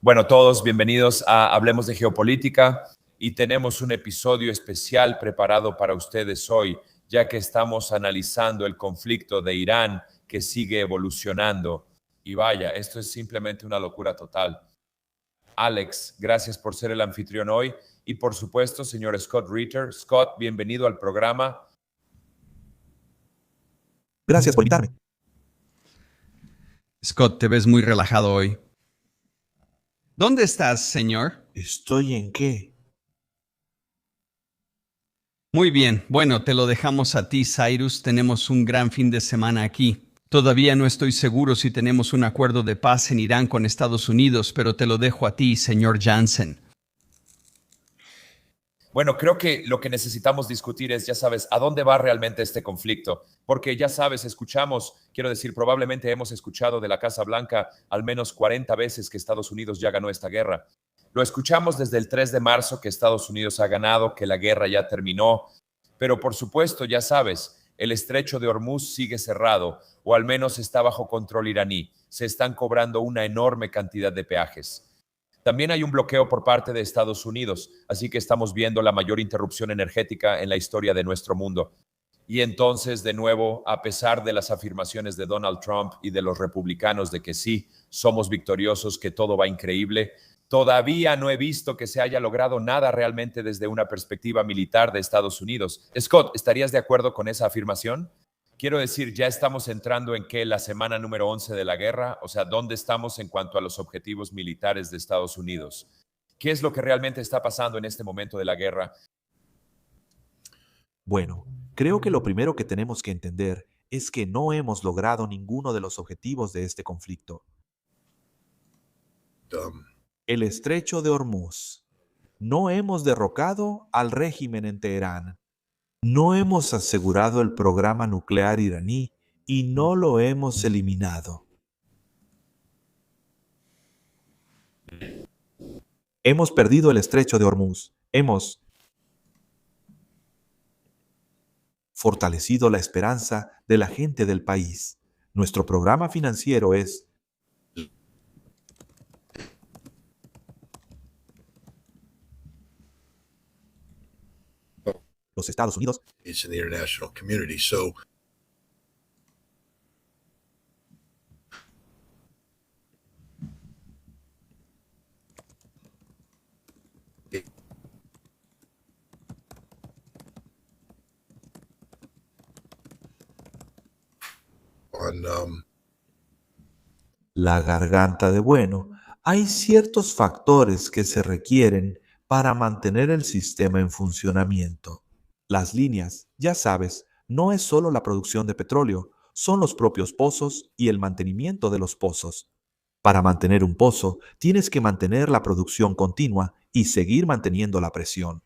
Bueno, todos bienvenidos a Hablemos de Geopolítica y tenemos un episodio especial preparado para ustedes hoy, ya que estamos analizando el conflicto de Irán que sigue evolucionando. Y vaya, esto es simplemente una locura total. Alex, gracias por ser el anfitrión hoy y por supuesto, señor Scott Ritter. Scott, bienvenido al programa. Gracias por invitarme. Scott, te ves muy relajado hoy. ¿Dónde estás, señor? ¿Estoy en qué? Muy bien. Bueno, te lo dejamos a ti, Cyrus. Tenemos un gran fin de semana aquí. Todavía no estoy seguro si tenemos un acuerdo de paz en Irán con Estados Unidos, pero te lo dejo a ti, señor Jansen. Bueno, creo que lo que necesitamos discutir es, ya sabes, a dónde va realmente este conflicto. Porque ya sabes, probablemente hemos escuchado de la Casa Blanca al menos 40 veces que Estados Unidos ya ganó esta guerra. Lo escuchamos desde el 3 de marzo que Estados Unidos ha ganado, que la guerra ya terminó. Pero por supuesto, ya sabes, el estrecho de Hormuz sigue cerrado, o al menos está bajo control iraní. Se están cobrando una enorme cantidad de peajes. También hay un bloqueo por parte de Estados Unidos, así que estamos viendo la mayor interrupción energética en la historia de nuestro mundo. Y entonces, de nuevo, a pesar de las afirmaciones de Donald Trump y de los republicanos de que sí, somos victoriosos, que todo va increíble, todavía no he visto que se haya logrado nada realmente desde una perspectiva militar de Estados Unidos. Scott, ¿estarías de acuerdo con esa afirmación? Quiero decir, ya estamos entrando en la semana número 11 de la guerra, o sea, ¿dónde estamos en cuanto a los objetivos militares de Estados Unidos? ¿Qué es lo que realmente está pasando en este momento de la guerra? Bueno, creo que lo primero que tenemos que entender es que no hemos logrado ninguno de los objetivos de este conflicto. El estrecho de Hormuz. No hemos derrocado al régimen en Teherán. No hemos asegurado el programa nuclear iraní y no lo hemos eliminado. Hemos perdido el estrecho de Hormuz. Hemos fortalecido la esperanza de la gente del país. Nuestro programa financiero es los Estados Unidos. It's in the international community. So La garganta de bueno. Hay ciertos factores que se requieren para mantener el sistema en funcionamiento. Las líneas, ya sabes, no es solo la producción de petróleo, son los propios pozos y el mantenimiento de los pozos. Para mantener un pozo, tienes que mantener la producción continua y seguir manteniendo la presión.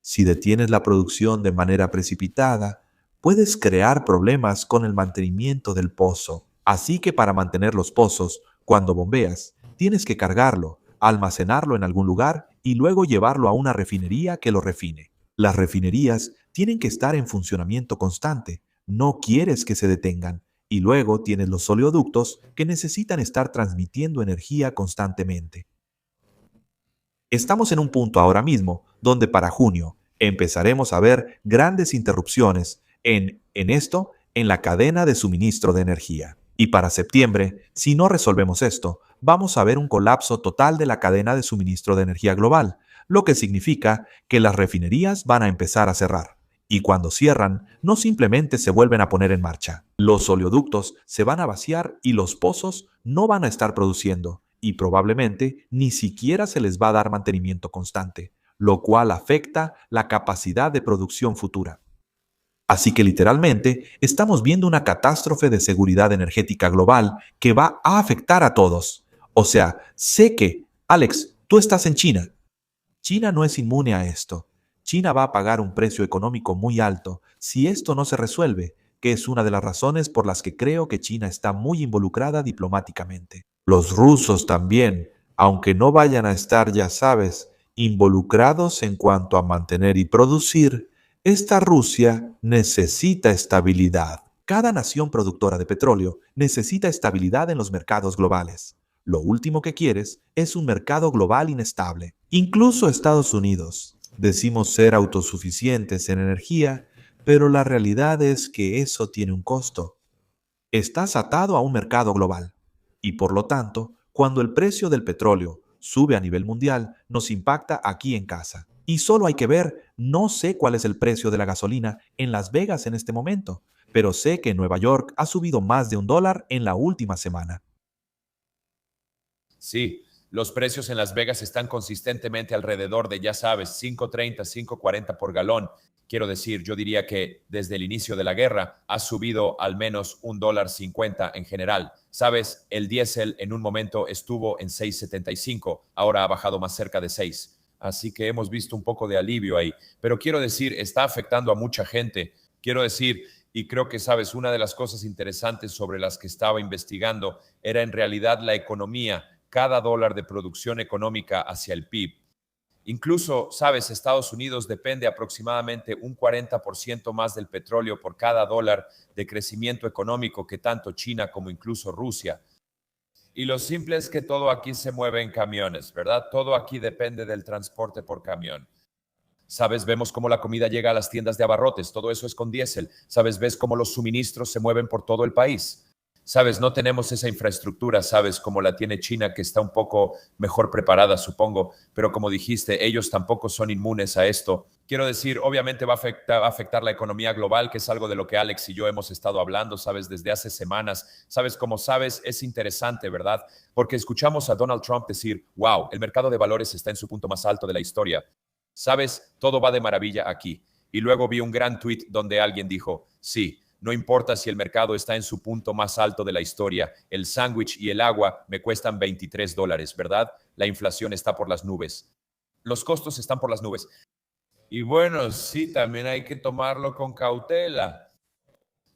Si detienes la producción de manera precipitada, puedes crear problemas con el mantenimiento del pozo. Así que para mantener los pozos, cuando bombeas, tienes que cargarlo, almacenarlo en algún lugar y luego llevarlo a una refinería que lo refine. Las refinerías tienen que estar en funcionamiento constante, no quieres que se detengan. Y luego tienes los oleoductos que necesitan estar transmitiendo energía constantemente. Estamos en un punto ahora mismo donde para junio empezaremos a ver grandes interrupciones en la cadena de suministro de energía. Y para septiembre, si no resolvemos esto, vamos a ver un colapso total de la cadena de suministro de energía global, lo que significa que las refinerías van a empezar a cerrar. Y cuando cierran, no simplemente se vuelven a poner en marcha. Los oleoductos se van a vaciar y los pozos no van a estar produciendo, y probablemente ni siquiera se les va a dar mantenimiento constante, lo cual afecta la capacidad de producción futura. Así que literalmente estamos viendo una catástrofe de seguridad energética global que va a afectar a todos. O sea, sé que, Alex, tú estás en China. China no es inmune a esto. China va a pagar un precio económico muy alto si esto no se resuelve, que es una de las razones por las que creo que China está muy involucrada diplomáticamente. Los rusos también, aunque no vayan a estar, ya sabes, involucrados en cuanto a mantener y producir, esta Rusia necesita estabilidad. Cada nación productora de petróleo necesita estabilidad en los mercados globales. Lo último que quieres es un mercado global inestable. Incluso Estados Unidos. Decimos ser autosuficientes en energía, pero la realidad es que eso tiene un costo. Estás atado a un mercado global y por lo tanto, cuando el precio del petróleo sube a nivel mundial, nos impacta aquí en casa. Y solo hay que ver, no sé cuál es el precio de la gasolina en Las Vegas en este momento, pero sé que en Nueva York ha subido más de $1 en la última semana. Sí, los precios en Las Vegas están consistentemente alrededor de, ya sabes, 5.30, 5.40 por galón. Quiero decir, yo diría que desde el inicio de la guerra ha subido al menos $1.50 en general. Sabes, el diésel en un momento estuvo en 6.75, ahora ha bajado más cerca de 6. Así que hemos visto un poco de alivio ahí. Pero quiero decir, está afectando a mucha gente. Quiero decir, y creo que sabes, una de las cosas interesantes sobre las que estaba investigando era en realidad la economía, cada dólar de producción económica hacia el PIB. Incluso, sabes, Estados Unidos depende aproximadamente un 40% más del petróleo por cada dólar de crecimiento económico que tanto China como incluso Rusia. Y lo simple es que todo aquí se mueve en camiones, ¿verdad? Todo aquí depende del transporte por camión. Sabes, vemos cómo la comida llega a las tiendas de abarrotes, todo eso es con diésel. Sabes, ves cómo los suministros se mueven por todo el país. Sabes, no tenemos esa infraestructura, sabes, como la tiene China, que está un poco mejor preparada, supongo, pero como dijiste, ellos tampoco son inmunes a esto. Quiero decir, obviamente va a afectar la economía global, que es algo de lo que Alex y yo hemos estado hablando, sabes, desde hace semanas. Sabes, como sabes, es interesante, ¿verdad? Porque escuchamos a Donald Trump decir, wow, el mercado de valores está en su punto más alto de la historia. Sabes, todo va de maravilla aquí. Y luego vi un gran tweet donde alguien dijo, sí, no importa si el mercado está en su punto más alto de la historia, el sándwich y el agua me cuestan $23, ¿verdad? La inflación está por las nubes. Los costos están por las nubes. Y bueno, sí, también hay que tomarlo con cautela.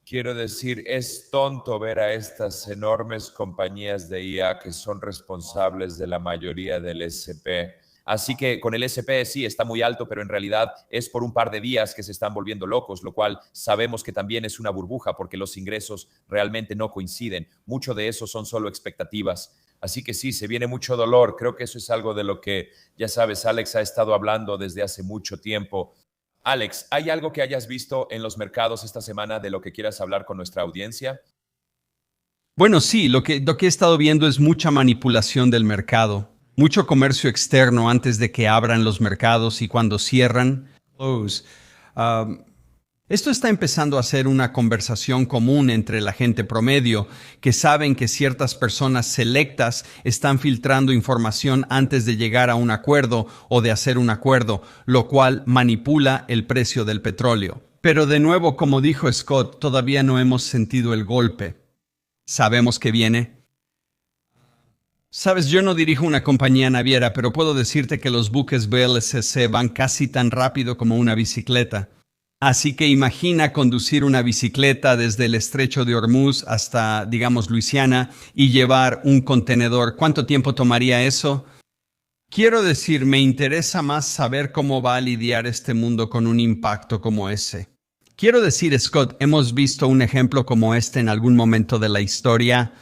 Quiero decir, es tonto ver a estas enormes compañías de IA que son responsables de la mayoría del SP. Así que con el SP sí está muy alto, pero en realidad es por un par de días que se están volviendo locos, lo cual sabemos que también es una burbuja porque los ingresos realmente no coinciden. Mucho de eso son solo expectativas. Así que sí, se viene mucho dolor. Creo que eso es algo de lo que, ya sabes, Alex ha estado hablando desde hace mucho tiempo. Alex, ¿hay algo que hayas visto en los mercados esta semana de lo que quieras hablar con nuestra audiencia? Bueno, sí, lo que he estado viendo es mucha manipulación del mercado, mucho comercio externo antes de que abran los mercados y cuando cierran, close. Esto está empezando a ser una conversación común entre la gente promedio, que saben que ciertas personas selectas están filtrando información antes de llegar a un acuerdo o de hacer un acuerdo, lo cual manipula el precio del petróleo. Pero de nuevo, como dijo Scott, todavía no hemos sentido el golpe. Sabemos que viene. Sabes, yo no dirijo una compañía naviera, pero puedo decirte que los buques VLCC van casi tan rápido como una bicicleta. Así que imagina conducir una bicicleta desde el estrecho de Hormuz hasta, digamos, Luisiana y llevar un contenedor. ¿Cuánto tiempo tomaría eso? Quiero decir, me interesa más saber cómo va a lidiar este mundo con un impacto como ese. Quiero decir, Scott, hemos visto un ejemplo como este en algún momento de la historia.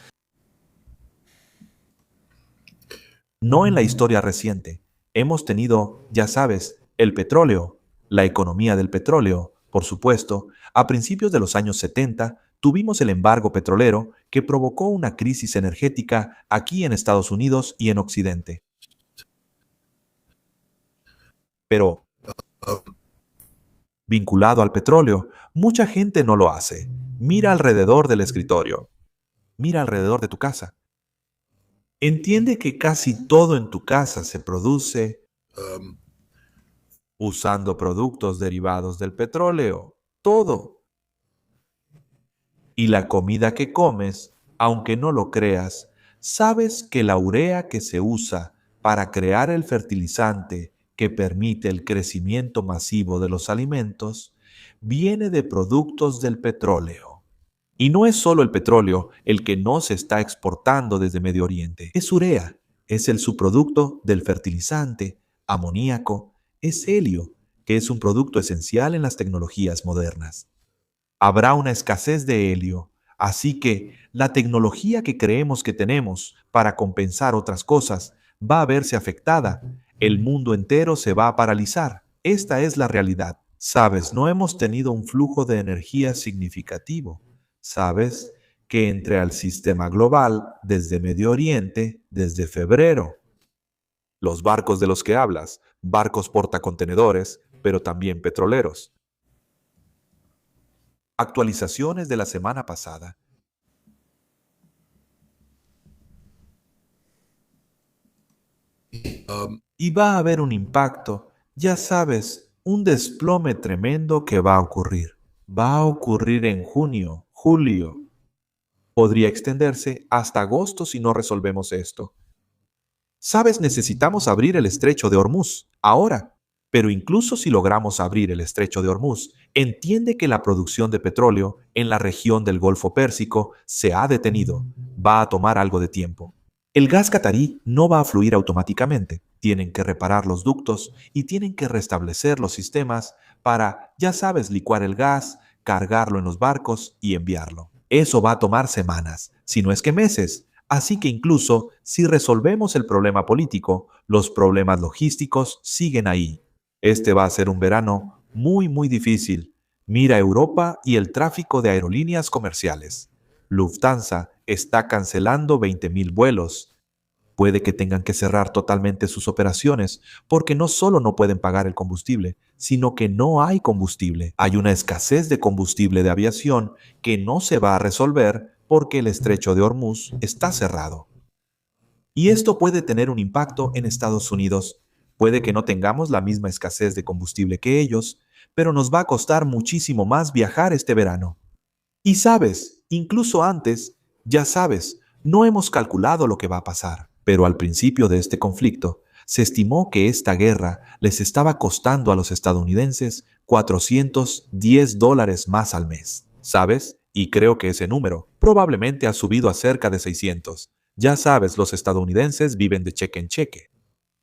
No en la historia reciente. Hemos tenido, ya sabes, el petróleo, la economía del petróleo. Por supuesto, a principios de los años 70 tuvimos el embargo petrolero que provocó una crisis energética aquí en Estados Unidos y en Occidente. Pero, vinculado al petróleo, mucha gente no lo hace. Mira alrededor del escritorio. Mira alrededor de tu casa. Entiende que casi todo en tu casa se produce usando productos derivados del petróleo. Todo. Y la comida que comes, aunque no lo creas, sabes que la urea que se usa para crear el fertilizante que permite el crecimiento masivo de los alimentos, viene de productos del petróleo. Y no es solo el petróleo el que no se está exportando desde Medio Oriente. Es urea, es el subproducto del fertilizante, amoníaco, es helio, que es un producto esencial en las tecnologías modernas. Habrá una escasez de helio, Así que la tecnología que creemos que tenemos para compensar otras cosas va a verse afectada. El mundo entero se va a paralizar. Esta es la realidad. Sabes, no hemos tenido un flujo de energía significativo. Sabes que entre al sistema global desde Medio Oriente, desde febrero. Los barcos de los que hablas, barcos portacontenedores, pero también petroleros. Actualizaciones de la semana pasada. Y va a haber un impacto, ya sabes, un desplome tremendo que va a ocurrir. Va a ocurrir en junio, julio. Podría extenderse hasta agosto si no resolvemos esto. Sabes, necesitamos abrir el estrecho de Hormuz, ahora. Pero incluso si logramos abrir el estrecho de Hormuz, entiende que la producción de petróleo en la región del Golfo Pérsico se ha detenido. Va a tomar algo de tiempo. El gas catarí no va a fluir automáticamente. Tienen que reparar los ductos y tienen que restablecer los sistemas para, ya sabes, licuar el gas, cargarlo en los barcos y enviarlo. Eso va a tomar semanas, si no es que meses. Así que incluso si resolvemos el problema político, los problemas logísticos siguen ahí. Este va a ser un verano muy difícil. Mira Europa y el tráfico de aerolíneas comerciales. Lufthansa está cancelando 20,000 vuelos. Puede que tengan que cerrar totalmente sus operaciones porque no solo no pueden pagar el combustible, sino que no hay combustible. Hay una escasez de combustible de aviación que no se va a resolver porque el estrecho de Hormuz está cerrado. Y esto puede tener un impacto en Estados Unidos. Puede que no tengamos la misma escasez de combustible que ellos, pero nos va a costar muchísimo más viajar este verano. Y sabes, incluso antes, ya sabes, no hemos calculado lo que va a pasar. Pero al principio de este conflicto, se estimó que esta guerra les estaba costando a los estadounidenses $410 más al mes. ¿Sabes? Y creo que ese número probablemente ha subido a cerca de 600. Ya sabes, los estadounidenses viven de cheque en cheque.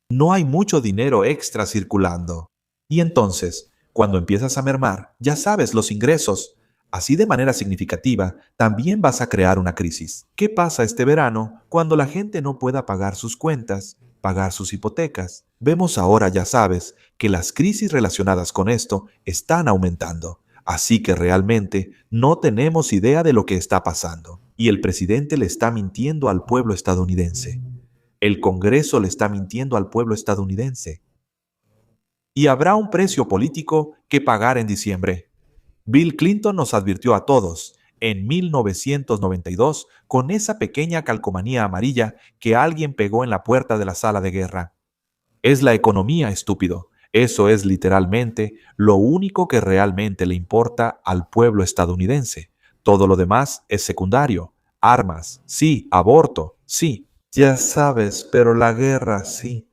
No hay mucho dinero extra circulando. Y entonces, cuando empiezas a mermar, ya sabes, los ingresos, así de manera significativa, también vas a crear una crisis. ¿Qué pasa este verano cuando la gente no pueda pagar sus cuentas, pagar sus hipotecas? Vemos ahora, ya sabes, que las crisis relacionadas con esto están aumentando. Así que realmente no tenemos idea de lo que está pasando. Y el presidente le está mintiendo al pueblo estadounidense. El Congreso le está mintiendo al pueblo estadounidense. Y habrá un precio político que pagar en diciembre. Bill Clinton nos advirtió a todos en 1992 con esa pequeña calcomanía amarilla que alguien pegó en la puerta de la sala de guerra. Es la economía, estúpido. Eso es literalmente lo único que realmente le importa al pueblo estadounidense. Todo lo demás es secundario. Armas, sí. Aborto, sí. Ya sabes, pero la guerra, sí.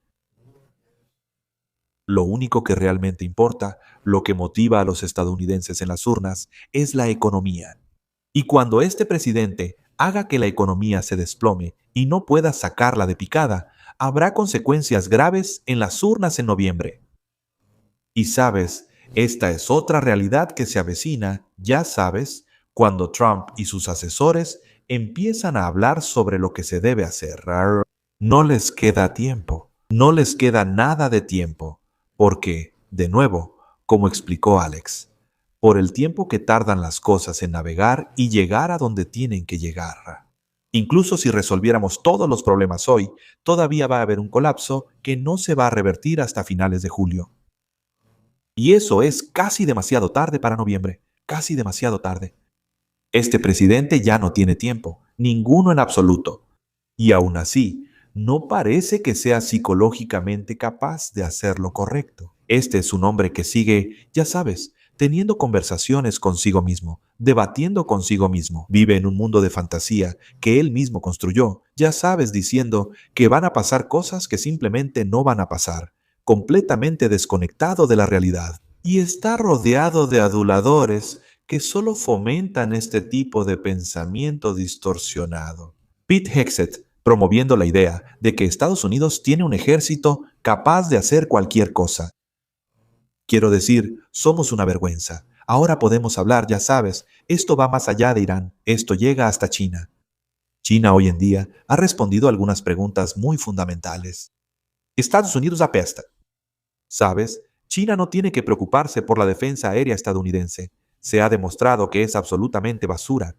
Lo único que realmente importa, lo que motiva a los estadounidenses en las urnas, es la economía. Y cuando este presidente haga que la economía se desplome y no pueda sacarla de picada, habrá consecuencias graves en las urnas en noviembre. Y sabes, esta es otra realidad que se avecina, ya sabes, cuando Trump y sus asesores empiezan a hablar sobre lo que se debe hacer. No les queda tiempo, no les queda nada de tiempo, porque, de nuevo, como explicó Alex, por el tiempo que tardan las cosas en navegar y llegar a donde tienen que llegar. Incluso si resolviéramos todos los problemas hoy, todavía va a haber un colapso que no se va a revertir hasta finales de julio. Y eso es casi demasiado tarde para noviembre, casi demasiado tarde. Este presidente ya no tiene tiempo, ninguno en absoluto. Y aún así, no parece que sea psicológicamente capaz de hacer lo correcto. Este es un hombre que sigue, ya sabes, teniendo conversaciones consigo mismo, debatiendo consigo mismo. Vive en un mundo de fantasía que él mismo construyó, ya sabes, diciendo que van a pasar cosas que simplemente no van a pasar, completamente desconectado de la realidad. Y está rodeado de aduladores que solo fomentan este tipo de pensamiento distorsionado. Pete Hegseth, promoviendo la idea de que Estados Unidos tiene un ejército capaz de hacer cualquier cosa. Quiero decir, somos una vergüenza. Ahora podemos hablar, ya sabes, esto va más allá de Irán, esto llega hasta China. China hoy en día ha respondido a algunas preguntas muy fundamentales. Estados Unidos apesta. ¿Sabes? China no tiene que preocuparse por la defensa aérea estadounidense. Se ha demostrado que es absolutamente basura.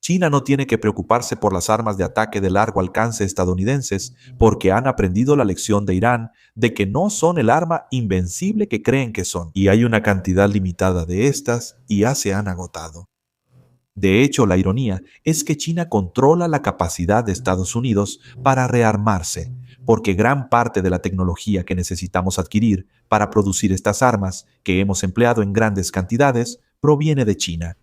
China no tiene que preocuparse por las armas de ataque de largo alcance estadounidenses porque han aprendido la lección de Irán de que no son el arma invencible que creen que son, y hay una cantidad limitada de estas y ya se han agotado. De hecho, la ironía es que China controla la capacidad de Estados Unidos para rearmarse, porque gran parte de la tecnología que necesitamos adquirir para producir estas armas, que hemos empleado en grandes cantidades, proviene de China.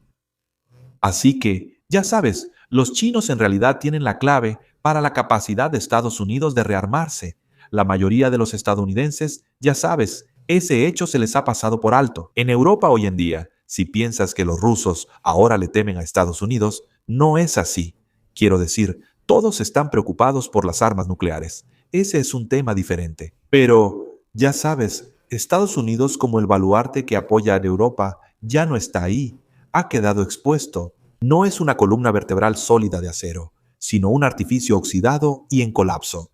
Así que, ya sabes, los chinos en realidad tienen la clave para la capacidad de Estados Unidos de rearmarse. La mayoría de los estadounidenses, ya sabes, ese hecho se les ha pasado por alto. En Europa hoy en día, si piensas que los rusos ahora le temen a Estados Unidos, no es así. Quiero decir, todos están preocupados por las armas nucleares. Ese es un tema diferente. Pero, ya sabes, Estados Unidos como el baluarte que apoya a Europa ya no está ahí. Ha quedado expuesto. No es una columna vertebral sólida de acero, sino un artificio oxidado y en colapso.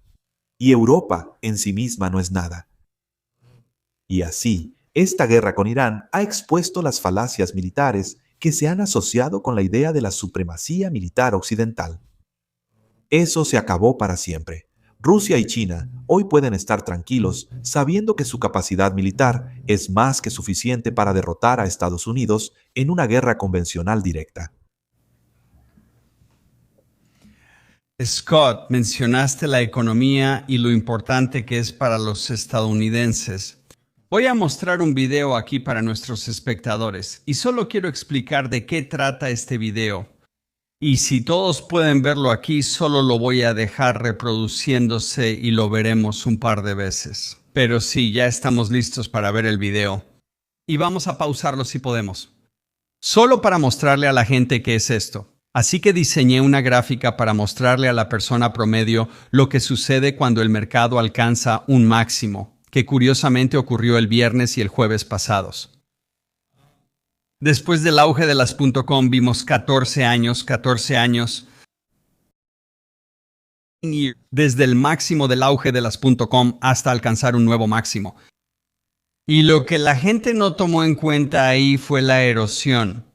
Y Europa en sí misma no es nada. Y así, esta guerra con Irán ha expuesto las falacias militares que se han asociado con la idea de la supremacía militar occidental. Eso se acabó para siempre. Rusia y China hoy pueden estar tranquilos sabiendo que su capacidad militar es más que suficiente para derrotar a Estados Unidos en una guerra convencional directa. Scott, mencionaste la economía y lo importante que es para los estadounidenses. Voy a mostrar un video aquí para nuestros espectadores y solo quiero explicar de qué trata este video. Y si todos pueden verlo aquí, solo lo voy a dejar reproduciéndose y lo veremos un par de veces. Pero sí, ya estamos listos para ver el video. Y vamos a pausarlo si podemos. Solo para mostrarle a la gente qué es esto. Así que diseñé una gráfica para mostrarle a la persona promedio lo que sucede cuando el mercado alcanza un máximo, que curiosamente ocurrió el viernes y el jueves pasados. Después del auge de las .com vimos 14 años, desde el máximo del auge de las .com hasta alcanzar un nuevo máximo. Y lo que la gente no tomó en cuenta ahí fue la erosión.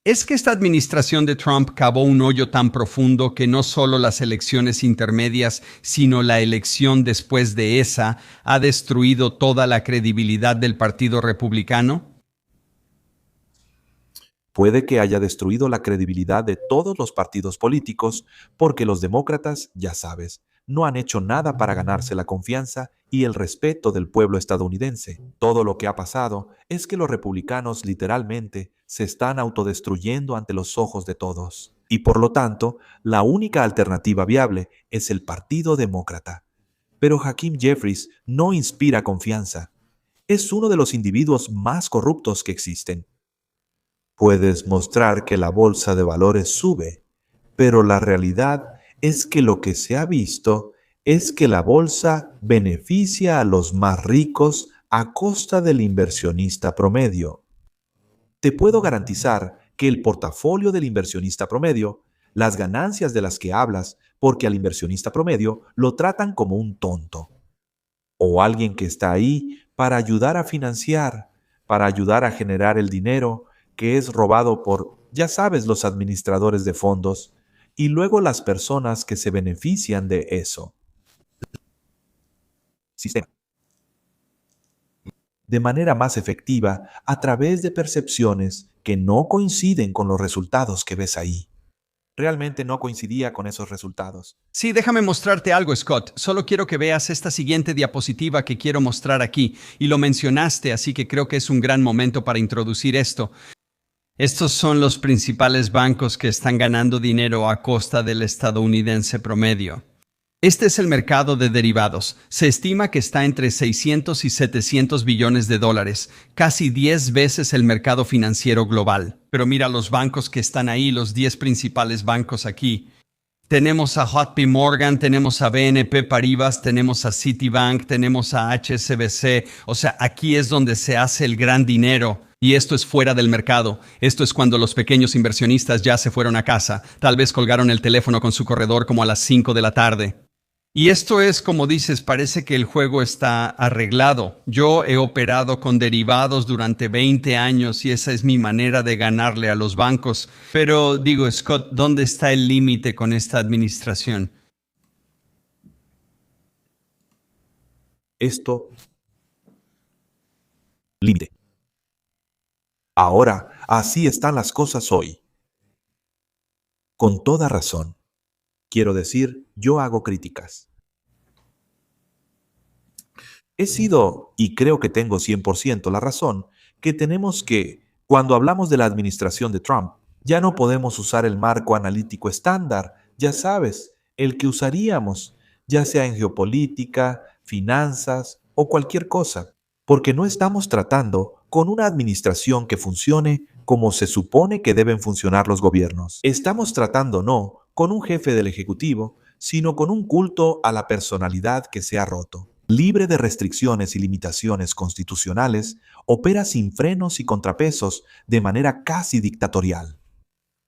Es que esta administración de Trump cavó un hoyo tan profundo que no solo las elecciones intermedias, sino la elección después de esa, ha destruido toda la credibilidad del Partido Republicano. Puede que haya destruido la credibilidad de todos los partidos políticos porque los demócratas, ya sabes, no han hecho nada para ganarse la confianza y el respeto del pueblo estadounidense. Todo lo que ha pasado es que los republicanos literalmente se están autodestruyendo ante los ojos de todos. Y por lo tanto, la única alternativa viable es el Partido Demócrata. Pero Hakeem Jeffries no inspira confianza. Es uno de los individuos más corruptos que existen. Puedes mostrar que la bolsa de valores sube, pero la realidad es que lo que se ha visto es que la bolsa beneficia a los más ricos a costa del inversionista promedio. Te puedo garantizar que el portafolio del inversionista promedio, las ganancias de las que hablas, porque al inversionista promedio lo tratan como un tonto. O alguien que está ahí para ayudar a financiar, para ayudar a generar el dinero que es robado por, ya sabes, los administradores de fondos, y luego las personas que se benefician de eso. Sistema. De manera más efectiva a través de percepciones que no coinciden con los resultados que ves ahí. Realmente no coincidía con esos resultados. Sí, déjame mostrarte algo, Scott. Solo quiero que veas esta siguiente diapositiva que quiero mostrar aquí. Y lo mencionaste, así que creo que es un gran momento para introducir esto. Estos son los principales bancos que están ganando dinero a costa del estadounidense promedio. Este es el mercado de derivados. Se estima que está entre 600 y 700 billones de dólares, casi 10 veces el mercado financiero global. Pero mira los bancos que están ahí, los 10 principales bancos aquí. Tenemos a JP Morgan, tenemos a BNP Paribas, tenemos a Citibank, tenemos a HSBC. O sea, aquí es donde se hace el gran dinero. Y esto es fuera del mercado. Esto es cuando los pequeños inversionistas ya se fueron a casa. Tal vez colgaron el teléfono con su corredor como a las 5 de la tarde. Y esto es, como dices, parece que el juego está arreglado. Yo he operado con derivados durante 20 años y esa es mi manera de ganarle a los bancos. Pero digo, Scott, ¿dónde está el límite con esta administración? Esto, límite. Ahora, así están las cosas hoy. Con toda razón. Quiero decir, yo hago críticas. He sido, y creo que tengo 100% la razón, que tenemos que, cuando hablamos de la administración de Trump, ya no podemos usar el marco analítico estándar, ya sabes, el que usaríamos, ya sea en geopolítica, finanzas o cualquier cosa, porque no estamos tratando con una administración que funcione como se supone que deben funcionar los gobiernos. Estamos tratando no con un jefe del Ejecutivo, sino con un culto a la personalidad que se ha roto. Libre de restricciones y limitaciones constitucionales, opera sin frenos y contrapesos de manera casi dictatorial.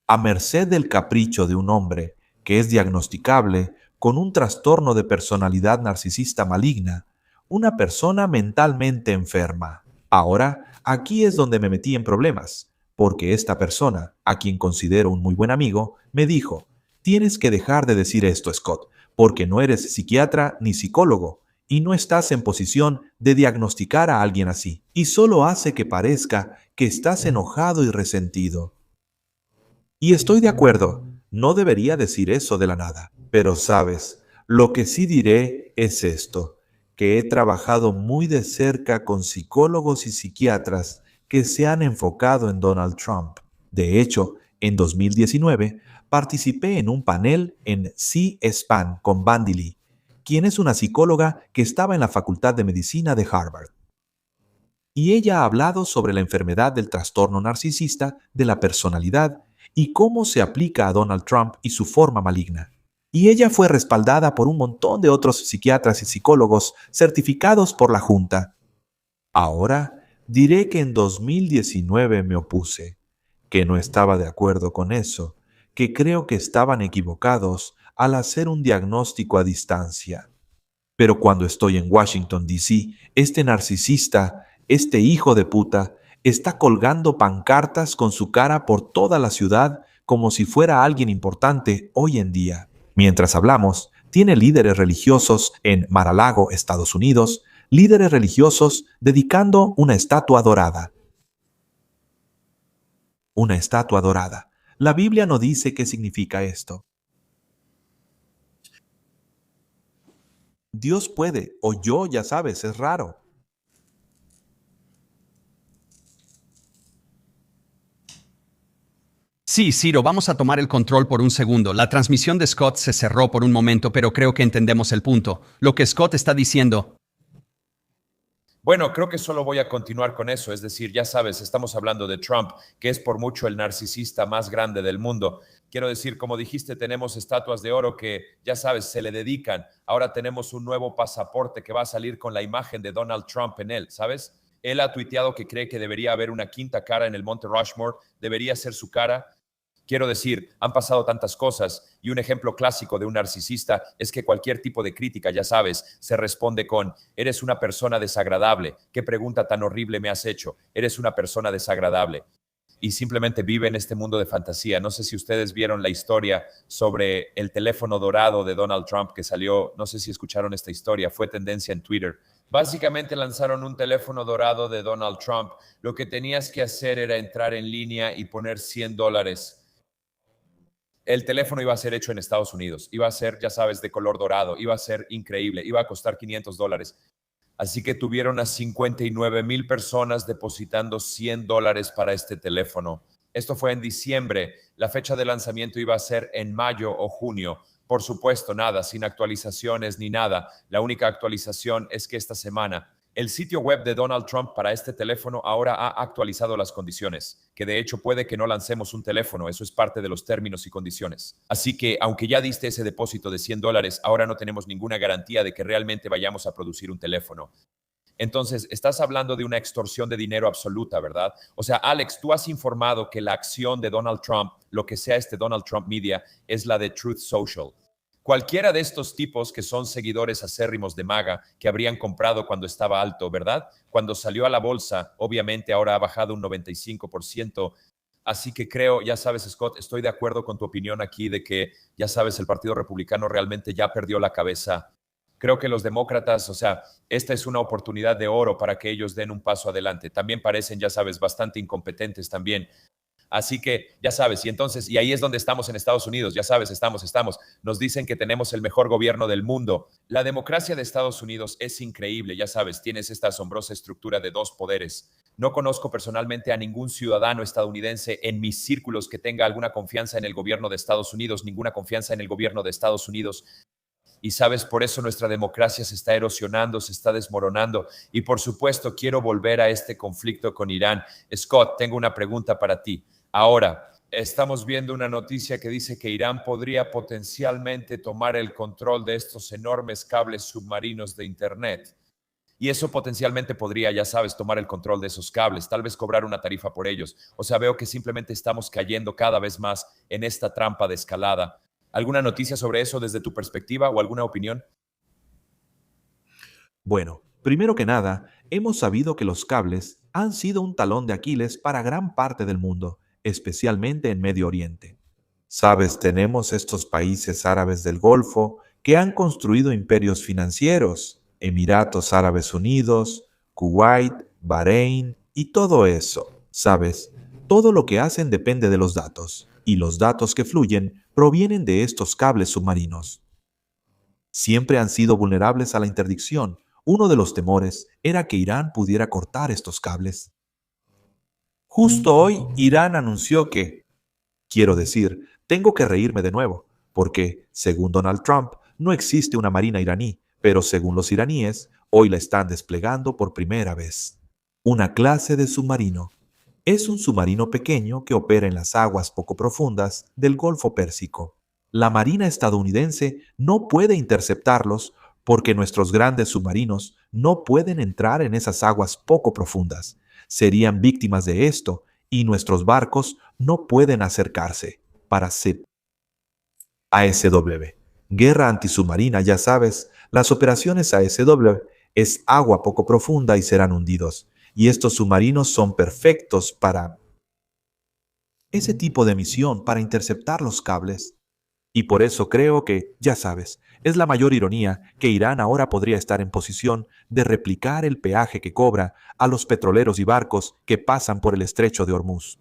A merced del capricho de un hombre que es diagnosticable con un trastorno de personalidad narcisista maligna, una persona mentalmente enferma. Ahora, aquí es donde me metí en problemas, porque esta persona, a quien considero un muy buen amigo, me dijo: tienes que dejar de decir esto, Scott, porque no eres psiquiatra ni psicólogo y no estás en posición de diagnosticar a alguien así. Y solo hace que parezca que estás enojado y resentido. Y estoy de acuerdo, no debería decir eso de la nada. Pero sabes, lo que sí diré es esto, que he trabajado muy de cerca con psicólogos y psiquiatras que se han enfocado en Donald Trump. De hecho, en 2019 participé en un panel en C-SPAN con Bandy Lee, quien es una psicóloga que estaba en la Facultad de Medicina de Harvard. Y ella ha hablado sobre la enfermedad del trastorno narcisista de la personalidad y cómo se aplica a Donald Trump y su forma maligna. Y ella fue respaldada por un montón de otros psiquiatras y psicólogos certificados por la Junta. Ahora diré que en 2019 me opuse, que no estaba de acuerdo con eso, que creo que estaban equivocados al hacer un diagnóstico a distancia. Pero cuando estoy en Washington, D.C., este narcisista, este hijo de puta, está colgando pancartas con su cara por toda la ciudad como si fuera alguien importante hoy en día. Mientras hablamos, tiene líderes religiosos en Mar-a-Lago, Estados Unidos, líderes religiosos dedicando una estatua dorada. Una estatua dorada. La Biblia no dice qué significa esto. Dios puede, o yo, ya sabes, es raro. Sí, Ciro, vamos a tomar el control por un segundo. La transmisión de Scott se cerró por un momento, pero creo que entendemos el punto. Lo que Scott está diciendo. Bueno, creo que solo voy a continuar con eso. Es decir, ya sabes, estamos hablando de Trump, que es por mucho el narcisista más grande del mundo. Quiero decir, como dijiste, tenemos estatuas de oro que, ya sabes, se le dedican. Ahora tenemos un nuevo pasaporte que va a salir con la imagen de Donald Trump en él, ¿sabes? Él ha tuiteado que cree que debería haber una quinta cara en el Monte Rushmore, debería ser su cara. Quiero decir, han pasado tantas cosas y un ejemplo clásico de un narcisista es que cualquier tipo de crítica, ya sabes, se responde con: eres una persona desagradable, ¿qué pregunta tan horrible me has hecho? Eres una persona desagradable. Y simplemente vive en este mundo de fantasía. No sé si ustedes vieron la historia sobre el teléfono dorado de Donald Trump que salió, no sé si escucharon esta historia, fue tendencia en Twitter. Básicamente lanzaron un teléfono dorado de Donald Trump. Lo que tenías que hacer era entrar en línea y poner $100. El teléfono iba a ser hecho en Estados Unidos, iba a ser, ya sabes, de color dorado, iba a ser increíble, iba a costar $500. Así que tuvieron a 59,000 personas depositando $100 para este teléfono. Esto fue en diciembre. La fecha de lanzamiento iba a ser en mayo o junio. Por supuesto, nada, sin actualizaciones ni nada. La única actualización es que esta semana el sitio web de Donald Trump para este teléfono ahora ha actualizado las condiciones, que de hecho puede que no lancemos un teléfono, eso es parte de los términos y condiciones. Así que, aunque ya diste ese depósito de $100, ahora no tenemos ninguna garantía de que realmente vayamos a producir un teléfono. Entonces, estás hablando de una extorsión de dinero absoluta, ¿verdad? O sea, Alex, tú has informado que la acción de Donald Trump, lo que sea este Donald Trump Media, es la de Truth Social. Cualquiera de estos tipos que son seguidores acérrimos de MAGA que habrían comprado cuando estaba alto, ¿verdad? Cuando salió a la bolsa, obviamente ahora ha bajado un 95%. Así que creo, ya sabes, Scott, estoy de acuerdo con tu opinión aquí de que, ya sabes, el Partido Republicano realmente ya perdió la cabeza. Creo que los demócratas, o sea, esta es una oportunidad de oro para que ellos den un paso adelante. También parecen, ya sabes, bastante incompetentes también. Así que, ya sabes, y entonces, y ahí es donde estamos en Estados Unidos, ya sabes, estamos. Nos dicen que tenemos el mejor gobierno del mundo. La democracia de Estados Unidos es increíble, ya sabes, tienes esta asombrosa estructura de dos poderes. No conozco personalmente a ningún ciudadano estadounidense en mis círculos que tenga alguna confianza en el gobierno de Estados Unidos, ninguna confianza en el gobierno de Estados Unidos. Y sabes, por eso nuestra democracia se está erosionando, se está desmoronando. Y por supuesto, quiero volver a este conflicto con Irán. Scott, tengo una pregunta para ti. Ahora, estamos viendo una noticia que dice que Irán podría potencialmente tomar el control de estos enormes cables submarinos de Internet. Y eso potencialmente podría, ya sabes, tomar el control de esos cables, tal vez cobrar una tarifa por ellos. O sea, veo que simplemente estamos cayendo cada vez más en esta trampa de escalada. ¿Alguna noticia sobre eso desde tu perspectiva o alguna opinión? Bueno, primero que nada, hemos sabido que los cables han sido un talón de Aquiles para gran parte del mundo, especialmente en Medio Oriente. Sabes, tenemos estos países árabes del Golfo que han construido imperios financieros, Emiratos Árabes Unidos, Kuwait, Bahrein y todo eso. Sabes, todo lo que hacen depende de los datos, y los datos que fluyen provienen de estos cables submarinos. Siempre han sido vulnerables a la interdicción. Uno de los temores era que Irán pudiera cortar estos cables. Justo hoy, Irán anunció que, quiero decir, tengo que reírme de nuevo, porque, según Donald Trump, no existe una marina iraní, pero según los iraníes, hoy la están desplegando por primera vez. Una clase de submarino. Es un submarino pequeño que opera en las aguas poco profundas del Golfo Pérsico. La Marina estadounidense no puede interceptarlos porque nuestros grandes submarinos no pueden entrar en esas aguas poco profundas. Serían víctimas de esto y nuestros barcos no pueden acercarse para ASW. Guerra antisubmarina, ya sabes, las operaciones ASW es agua poco profunda y serán hundidos. Y estos submarinos son perfectos para ese tipo de misión, para interceptar los cables. Y por eso creo que, ya sabes, es la mayor ironía que Irán ahora podría estar en posición de replicar el peaje que cobra a los petroleros y barcos que pasan por el estrecho de Hormuz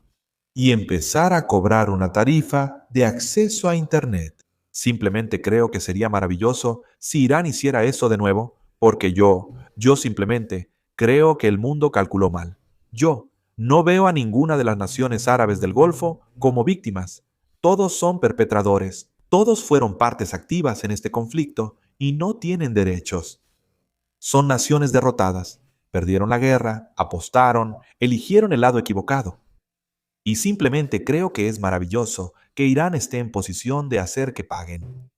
y empezar a cobrar una tarifa de acceso a Internet. Simplemente creo que sería maravilloso si Irán hiciera eso de nuevo, porque yo simplemente creo que el mundo calculó mal. Yo no veo a ninguna de las naciones árabes del Golfo como víctimas. Todos son perpetradores. Todos fueron partes activas en este conflicto y no tienen derechos. Son naciones derrotadas. Perdieron la guerra, apostaron, eligieron el lado equivocado. Y simplemente creo que es maravilloso que Irán esté en posición de hacer que paguen.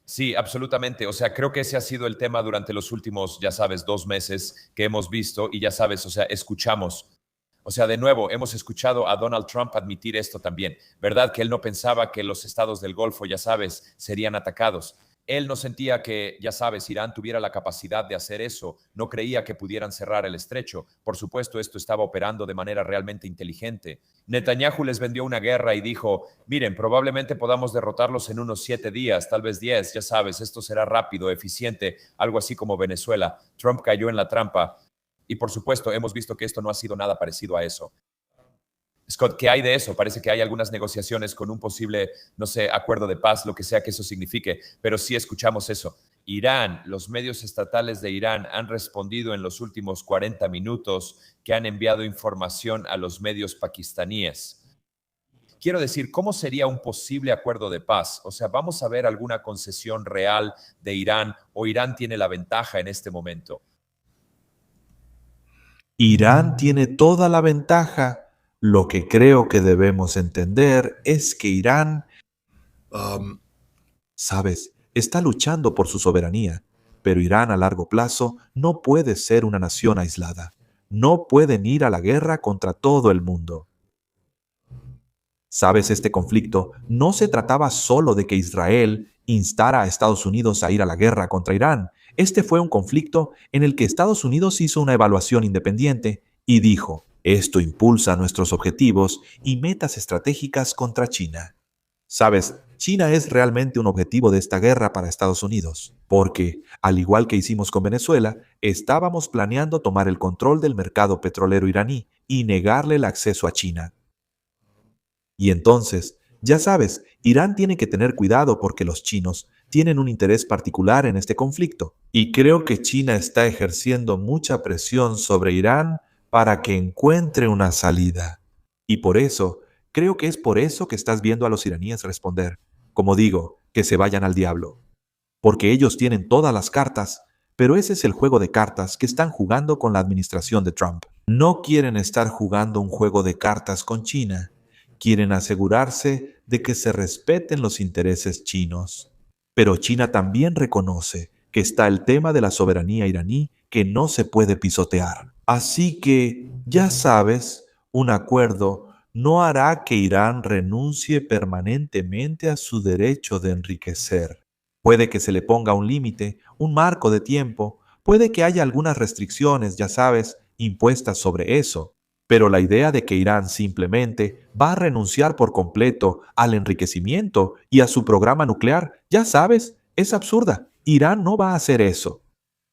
Sí, absolutamente. O sea, creo que ese ha sido el tema durante los últimos, ya sabes, 2 meses que hemos visto y ya sabes, o sea, escuchamos. O sea, de nuevo, hemos escuchado a Donald Trump admitir esto también, ¿verdad? Que él no pensaba que los estados del Golfo, ya sabes, serían atacados. Él no sentía que, ya sabes, Irán tuviera la capacidad de hacer eso, no creía que pudieran cerrar el estrecho. Por supuesto, esto estaba operando de manera realmente inteligente. Netanyahu les vendió una guerra y dijo, miren, probablemente podamos derrotarlos en unos 7 días, tal vez 10, ya sabes, esto será rápido, eficiente, algo así como Venezuela. Trump cayó en la trampa. Y por supuesto, hemos visto que esto no ha sido nada parecido a eso. Scott, ¿qué hay de eso? Parece que hay algunas negociaciones con un posible, no sé, acuerdo de paz, lo que sea que eso signifique, pero sí escuchamos eso. Irán, los medios estatales de Irán han respondido en los últimos 40 minutos que han enviado información a los medios pakistaníes. Quiero decir, ¿cómo sería un posible acuerdo de paz? O sea, ¿vamos a ver alguna concesión real de Irán o Irán tiene la ventaja en este momento? Irán tiene toda la ventaja. Lo que creo que debemos entender es que Irán, Um, sabes, está luchando por su soberanía, pero Irán a largo plazo no puede ser una nación aislada. No pueden ir a la guerra contra todo el mundo. Sabes, este conflicto no se trataba solo de que Israel instara a Estados Unidos a ir a la guerra contra Irán. Este fue un conflicto en el que Estados Unidos hizo una evaluación independiente y dijo, esto impulsa nuestros objetivos y metas estratégicas contra China. Sabes, China es realmente un objetivo de esta guerra para Estados Unidos, porque, al igual que hicimos con Venezuela, estábamos planeando tomar el control del mercado petrolero iraní y negarle el acceso a China. Y entonces, ya sabes, Irán tiene que tener cuidado porque los chinos tienen un interés particular en este conflicto. Y creo que China está ejerciendo mucha presión sobre Irán para que encuentre una salida. Y por eso, creo que es por eso que estás viendo a los iraníes responder, como digo, que se vayan al diablo. Porque ellos tienen todas las cartas, pero ese es el juego de cartas que están jugando con la administración de Trump. No quieren estar jugando un juego de cartas con China. Quieren asegurarse de que se respeten los intereses chinos. Pero China también reconoce que está el tema de la soberanía iraní que no se puede pisotear. Así que, ya sabes, un acuerdo no hará que Irán renuncie permanentemente a su derecho de enriquecer. Puede que se le ponga un límite, un marco de tiempo, puede que haya algunas restricciones, ya sabes, impuestas sobre eso. Pero la idea de que Irán simplemente va a renunciar por completo al enriquecimiento y a su programa nuclear, ya sabes, es absurda. Irán no va a hacer eso.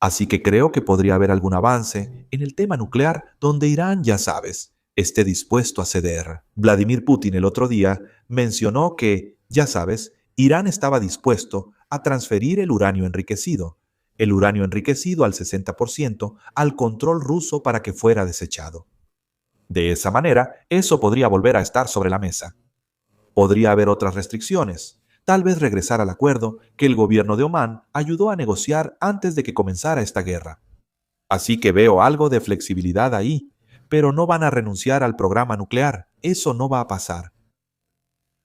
Así que creo que podría haber algún avance en el tema nuclear donde Irán, ya sabes, esté dispuesto a ceder. Vladimir Putin el otro día mencionó que, ya sabes, Irán estaba dispuesto a transferir el uranio enriquecido al 60%, al control ruso para que fuera desechado. De esa manera, eso podría volver a estar sobre la mesa. Podría haber otras restricciones, tal vez regresar al acuerdo que el gobierno de Omán ayudó a negociar antes de que comenzara esta guerra. Así que veo algo de flexibilidad ahí, pero no van a renunciar al programa nuclear, eso no va a pasar.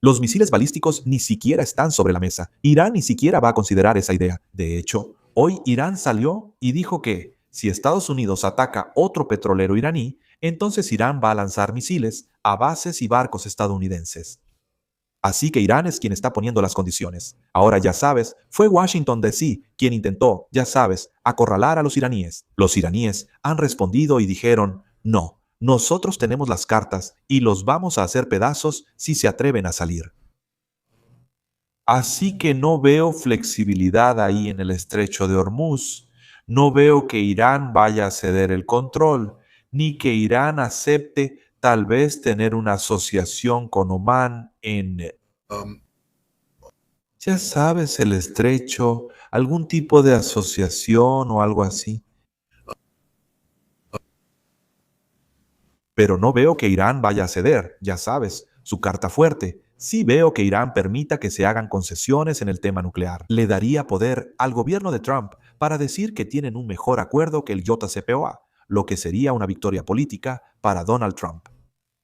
Los misiles balísticos ni siquiera están sobre la mesa. Irán ni siquiera va a considerar esa idea. De hecho, hoy Irán salió y dijo que si Estados Unidos ataca otro petrolero iraní, entonces Irán va a lanzar misiles a bases y barcos estadounidenses. Así que Irán es quien está poniendo las condiciones. Ahora ya sabes, fue Washington D.C. quien intentó, ya sabes, acorralar a los iraníes. Los iraníes han respondido y dijeron, no, nosotros tenemos las cartas y los vamos a hacer pedazos si se atreven a salir. Así que no veo flexibilidad ahí en el estrecho de Hormuz. No veo que Irán vaya a ceder el control, ni que Irán acepte tal vez tener una asociación con Omán en, ya sabes, el estrecho, algún tipo de asociación o algo así. Pero no veo que Irán vaya a ceder, ya sabes, su carta fuerte. Sí veo que Irán permita que se hagan concesiones en el tema nuclear. Le daría poder al gobierno de Trump para decir que tienen un mejor acuerdo que el JCPOA, lo que sería una victoria política para Donald Trump.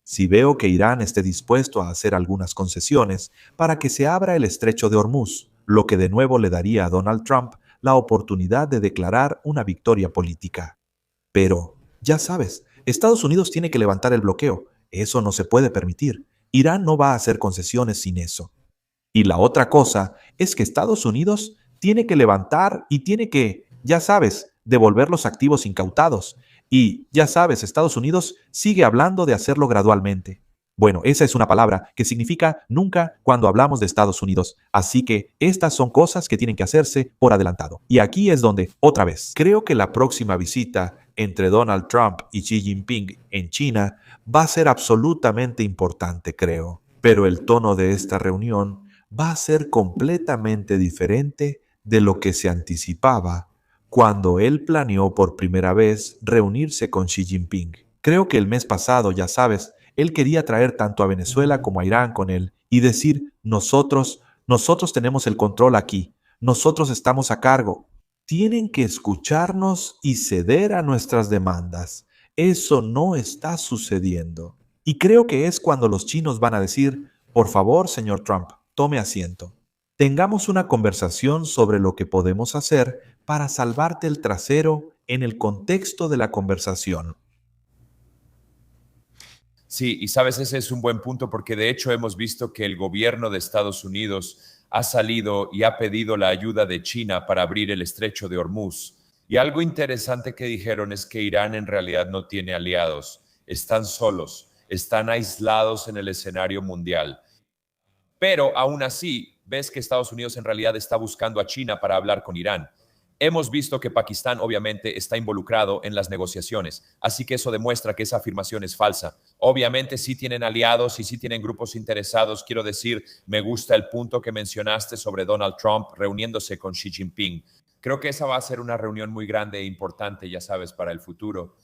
Si veo que Irán esté dispuesto a hacer algunas concesiones para que se abra el estrecho de Hormuz, lo que de nuevo le daría a Donald Trump la oportunidad de declarar una victoria política. Pero, ya sabes, Estados Unidos tiene que levantar el bloqueo. Eso no se puede permitir. Irán no va a hacer concesiones sin eso. Y la otra cosa es que Estados Unidos tiene que levantar y tiene que, ya sabes, devolver los activos incautados. Y, ya sabes, Estados Unidos sigue hablando de hacerlo gradualmente. Bueno, esa es una palabra que significa nunca cuando hablamos de Estados Unidos. Así que estas son cosas que tienen que hacerse por adelantado. Y aquí es donde, otra vez, creo que la próxima visita entre Donald Trump y Xi Jinping en China va a ser absolutamente importante, creo. Pero el tono de esta reunión va a ser completamente diferente de lo que se anticipaba cuando él planeó por primera vez reunirse con Xi Jinping. Creo que el mes pasado, ya sabes, él quería traer tanto a Venezuela como a Irán con él y decir, nosotros tenemos el control aquí, nosotros estamos a cargo. Tienen que escucharnos y ceder a nuestras demandas. Eso no está sucediendo. Y creo que es cuando los chinos van a decir, por favor, señor Trump, tome asiento. Tengamos una conversación sobre lo que podemos hacer para salvarte el trasero en el contexto de la conversación. Sí, y sabes, ese es un buen punto porque de hecho hemos visto que el gobierno de Estados Unidos ha salido y ha pedido la ayuda de China para abrir el estrecho de Hormuz. Y algo interesante que dijeron es que Irán en realidad no tiene aliados, están solos, están aislados en el escenario mundial. Pero aún así, ves que Estados Unidos en realidad está buscando a China para hablar con Irán. Hemos visto que Pakistán obviamente está involucrado en las negociaciones, así que eso demuestra que esa afirmación es falsa. Obviamente sí tienen aliados y sí tienen grupos interesados. Quiero decir, me gusta el punto que mencionaste sobre Donald Trump reuniéndose con Xi Jinping. Creo que esa va a ser una reunión muy grande e importante, ya sabes, para el futuro.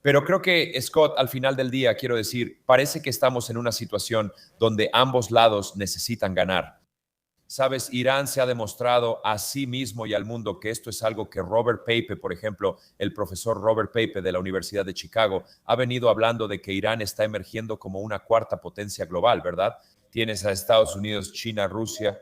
Pero creo que, Scott, al final del día, quiero decir, parece que estamos en una situación donde ambos lados necesitan ganar. Sabes, Irán se ha demostrado a sí mismo y al mundo que esto es algo que Robert Pape, por ejemplo, el profesor Robert Pape de la Universidad de Chicago, ha venido hablando de que Irán está emergiendo como una cuarta potencia global, ¿verdad? Tienes a Estados Unidos, China, Rusia.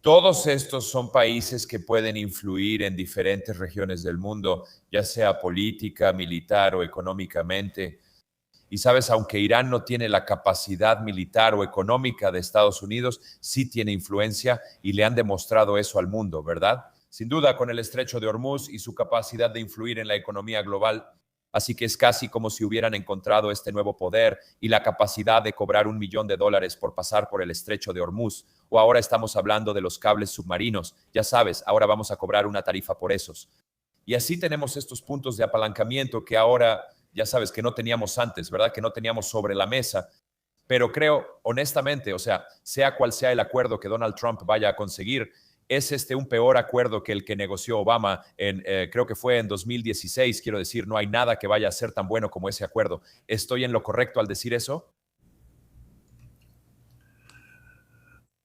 Todos estos son países que pueden influir en diferentes regiones del mundo, ya sea política, militar o económicamente. Y sabes, aunque Irán no tiene la capacidad militar o económica de Estados Unidos, sí tiene influencia y le han demostrado eso al mundo, ¿verdad? Sin duda, con el estrecho de Hormuz y su capacidad de influir en la economía global. Así que es casi como si hubieran encontrado este nuevo poder y la capacidad de cobrar $1 millón por pasar por el estrecho de Hormuz. O ahora estamos hablando de los cables submarinos. Ya sabes, ahora vamos a cobrar una tarifa por esos. Y así tenemos estos puntos de apalancamiento que ahora, ya sabes, que no teníamos antes, ¿verdad? Que no teníamos sobre la mesa. Pero creo, honestamente, o sea cual sea el acuerdo que Donald Trump vaya a conseguir, es un peor acuerdo que el que negoció Obama creo que fue en 2016. Quiero decir, no hay nada que vaya a ser tan bueno como ese acuerdo. ¿Estoy en lo correcto al decir eso?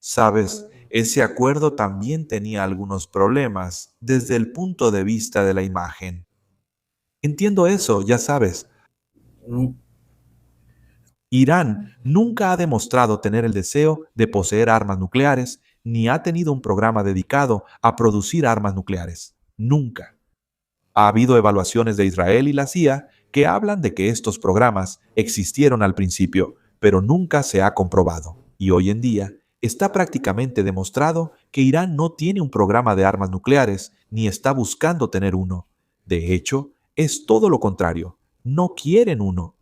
Sabes, ese acuerdo también tenía algunos problemas desde el punto de vista de la imagen. Entiendo eso, ya sabes. Irán nunca ha demostrado tener el deseo de poseer armas nucleares, ni ha tenido un programa dedicado a producir armas nucleares. Nunca. Ha habido evaluaciones de Israel y la CIA que hablan de que estos programas existieron al principio, pero nunca se ha comprobado. Y hoy en día está prácticamente demostrado que Irán no tiene un programa de armas nucleares ni está buscando tener uno. De hecho, es todo lo contrario. No quieren uno.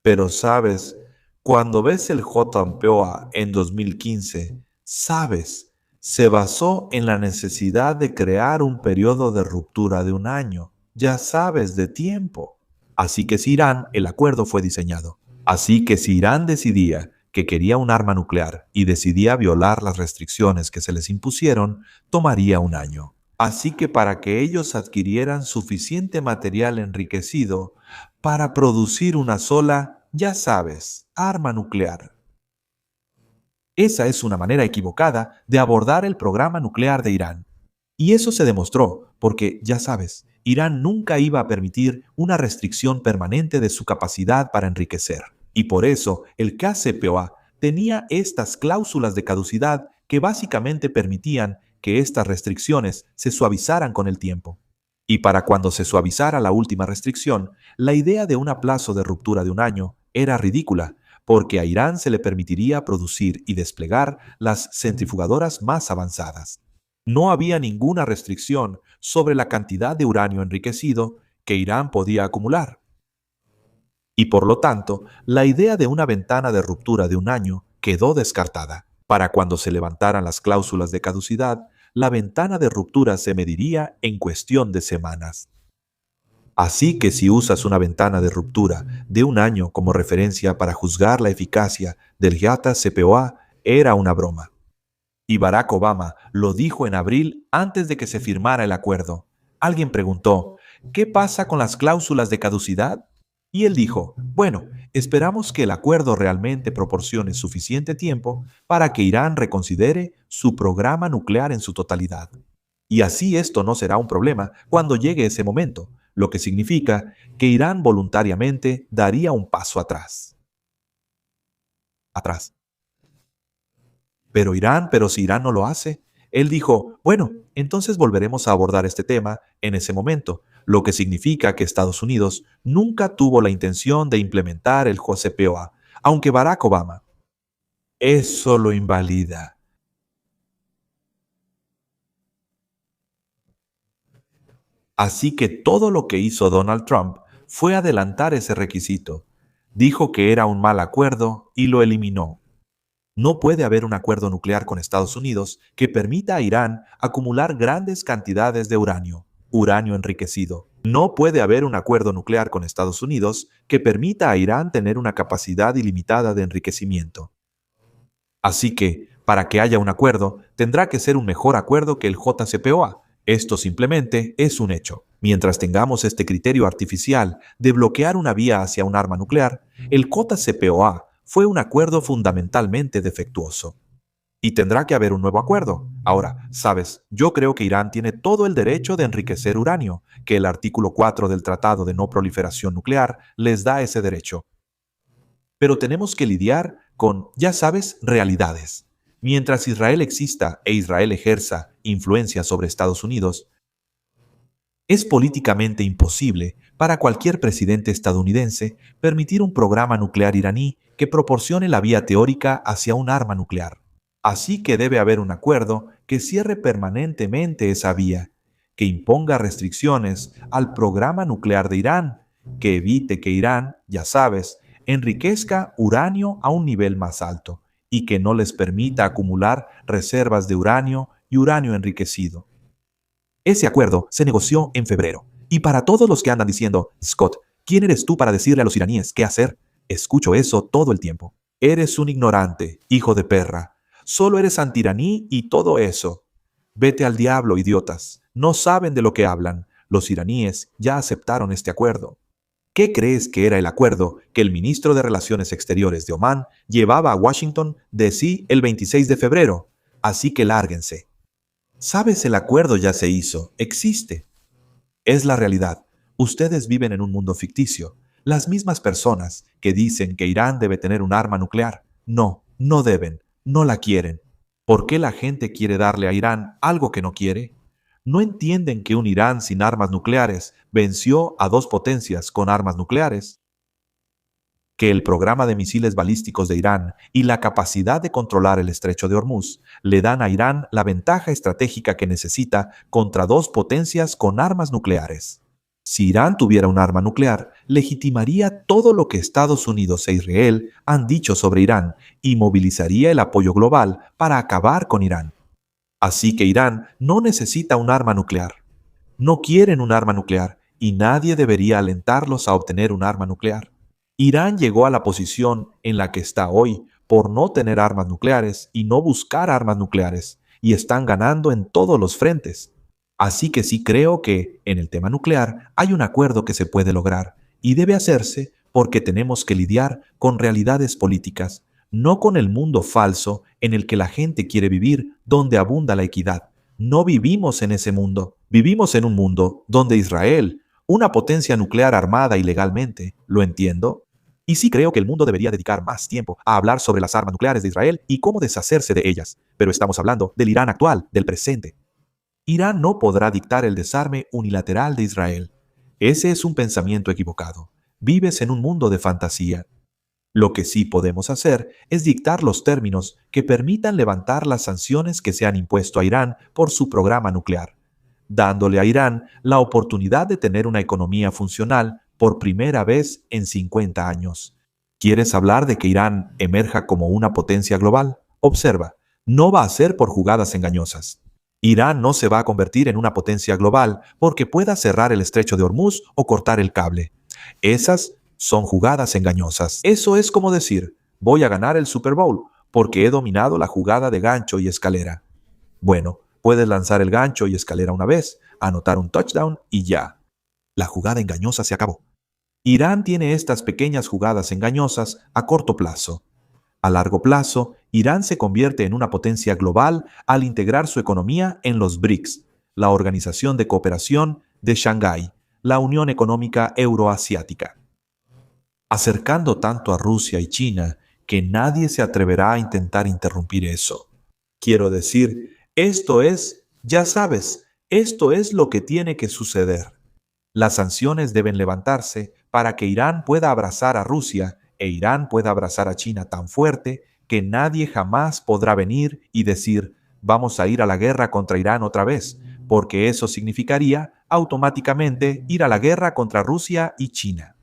Pero sabes, cuando ves el JPOA en 2015, sabes, se basó en la necesidad de crear un periodo de ruptura de un año, ya sabes, de tiempo. Así que si Irán, el acuerdo fue diseñado. Así que si Irán decidía que quería un arma nuclear y decidía violar las restricciones que se les impusieron, tomaría un año. Así que para que ellos adquirieran suficiente material enriquecido para producir una sola, ya sabes, arma nuclear. Esa es una manera equivocada de abordar el programa nuclear de Irán. Y eso se demostró porque, ya sabes, Irán nunca iba a permitir una restricción permanente de su capacidad para enriquecer. Y por eso el KCPOA tenía estas cláusulas de caducidad que básicamente permitían que estas restricciones se suavizaran con el tiempo. Y para cuando se suavizara la última restricción, la idea de un plazo de ruptura de un año era ridícula, porque a Irán se le permitiría producir y desplegar las centrifugadoras más avanzadas. No había ninguna restricción sobre la cantidad de uranio enriquecido que Irán podía acumular. Y por lo tanto, la idea de una ventana de ruptura de un año quedó descartada. Para cuando se levantaran las cláusulas de caducidad, la ventana de ruptura se mediría en cuestión de semanas. Así que si usas una ventana de ruptura de un año como referencia para juzgar la eficacia del JCPOA, era una broma. Y Barack Obama lo dijo en abril antes de que se firmara el acuerdo. Alguien preguntó, ¿qué pasa con las cláusulas de caducidad? Y él dijo, bueno, esperamos que el acuerdo realmente proporcione suficiente tiempo para que Irán reconsidere su programa nuclear en su totalidad. Y así esto no será un problema cuando llegue ese momento, lo que significa que Irán voluntariamente daría un paso atrás. Pero si Irán no lo hace. Él dijo, bueno, entonces volveremos a abordar este tema en ese momento, lo que significa que Estados Unidos nunca tuvo la intención de implementar el JCPOA, aunque Barack Obama. Eso lo invalida. Así que todo lo que hizo Donald Trump fue adelantar ese requisito. Dijo que era un mal acuerdo y lo eliminó. No puede haber un acuerdo nuclear con Estados Unidos que permita a Irán acumular grandes cantidades de uranio enriquecido. No puede haber un acuerdo nuclear con Estados Unidos que permita a Irán tener una capacidad ilimitada de enriquecimiento. Así que, para que haya un acuerdo, tendrá que ser un mejor acuerdo que el JCPOA. Esto simplemente es un hecho. Mientras tengamos este criterio artificial de bloquear una vía hacia un arma nuclear, el JCPOA fue un acuerdo fundamentalmente defectuoso. Y tendrá que haber un nuevo acuerdo. Ahora, sabes, yo creo que Irán tiene todo el derecho de enriquecer uranio, que el artículo 4 del Tratado de No Proliferación Nuclear les da ese derecho. Pero tenemos que lidiar con, ya sabes, realidades. Mientras Israel exista e Israel ejerza influencia sobre Estados Unidos, es políticamente imposible para cualquier presidente estadounidense permitir un programa nuclear iraní que proporcione la vía teórica hacia un arma nuclear. Así que debe haber un acuerdo que cierre permanentemente esa vía, que imponga restricciones al programa nuclear de Irán, que evite que Irán, ya sabes, enriquezca uranio a un nivel más alto y que no les permita acumular reservas de uranio y uranio enriquecido. Ese acuerdo se negoció en febrero. Y para todos los que andan diciendo, Scott, ¿quién eres tú para decirle a los iraníes qué hacer? Escucho eso todo el tiempo. Eres un ignorante, hijo de perra. Solo eres antiraní y todo eso. Vete al diablo, idiotas. No saben de lo que hablan. Los iraníes ya aceptaron este acuerdo. ¿Qué crees que era el acuerdo que el ministro de Relaciones Exteriores de Omán llevaba a Washington D.C. el 26 de febrero? Así que lárguense. Sabes, el acuerdo ya se hizo, existe. Es la realidad. Ustedes viven en un mundo ficticio. Las mismas personas que dicen que Irán debe tener un arma nuclear, no deben, no la quieren. ¿Por qué la gente quiere darle a Irán algo que no quiere? ¿No entienden que un Irán sin armas nucleares venció a dos potencias con armas nucleares? Que el programa de misiles balísticos de Irán y la capacidad de controlar el estrecho de Hormuz le dan a Irán la ventaja estratégica que necesita contra dos potencias con armas nucleares. Si Irán tuviera un arma nuclear, legitimaría todo lo que Estados Unidos e Israel han dicho sobre Irán y movilizaría el apoyo global para acabar con Irán. Así que Irán no necesita un arma nuclear. No quieren un arma nuclear y nadie debería alentarlos a obtener un arma nuclear. Irán llegó a la posición en la que está hoy por no tener armas nucleares y no buscar armas nucleares, y están ganando en todos los frentes. Así que sí creo que, en el tema nuclear, hay un acuerdo que se puede lograr, y debe hacerse porque tenemos que lidiar con realidades políticas, no con el mundo falso en el que la gente quiere vivir donde abunda la equidad. No vivimos en ese mundo. Vivimos en un mundo donde Israel, una potencia nuclear armada ilegalmente, ¿lo entiendo? Y sí creo que el mundo debería dedicar más tiempo a hablar sobre las armas nucleares de Israel y cómo deshacerse de ellas. Pero estamos hablando del Irán actual, del presente. Irán no podrá dictar el desarme unilateral de Israel. Ese es un pensamiento equivocado. Vives en un mundo de fantasía. Lo que sí podemos hacer es dictar los términos que permitan levantar las sanciones que se han impuesto a Irán por su programa nuclear, dándole a Irán la oportunidad de tener una economía funcional por primera vez en 50 años. ¿Quieres hablar de que Irán emerja como una potencia global? Observa, no va a ser por jugadas engañosas. Irán no se va a convertir en una potencia global porque pueda cerrar el estrecho de Hormuz o cortar el cable. Esas son jugadas engañosas. Eso es como decir, voy a ganar el Super Bowl porque he dominado la jugada de gancho y escalera. Bueno, puedes lanzar el gancho y escalera una vez, anotar un touchdown y ya. La jugada engañosa se acabó. Irán tiene estas pequeñas jugadas engañosas a corto plazo. A largo plazo, Irán se convierte en una potencia global al integrar su economía en los BRICS, la Organización de Cooperación de Shanghái, la Unión Económica Euroasiática, acercando tanto a Rusia y China que nadie se atreverá a intentar interrumpir eso. Quiero decir, ya sabes, esto es lo que tiene que suceder. Las sanciones deben levantarse para que Irán pueda abrazar a Rusia e Irán pueda abrazar a China tan fuerte que nadie jamás podrá venir y decir, vamos a ir a la guerra contra Irán otra vez, porque eso significaría automáticamente ir a la guerra contra Rusia y China.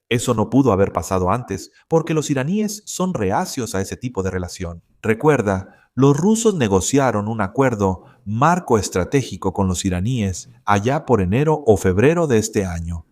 Eso no pudo haber pasado antes, porque los iraníes son reacios a ese tipo de relación. Recuerda, los rusos negociaron un acuerdo marco estratégico con los iraníes allá por enero o febrero de este año.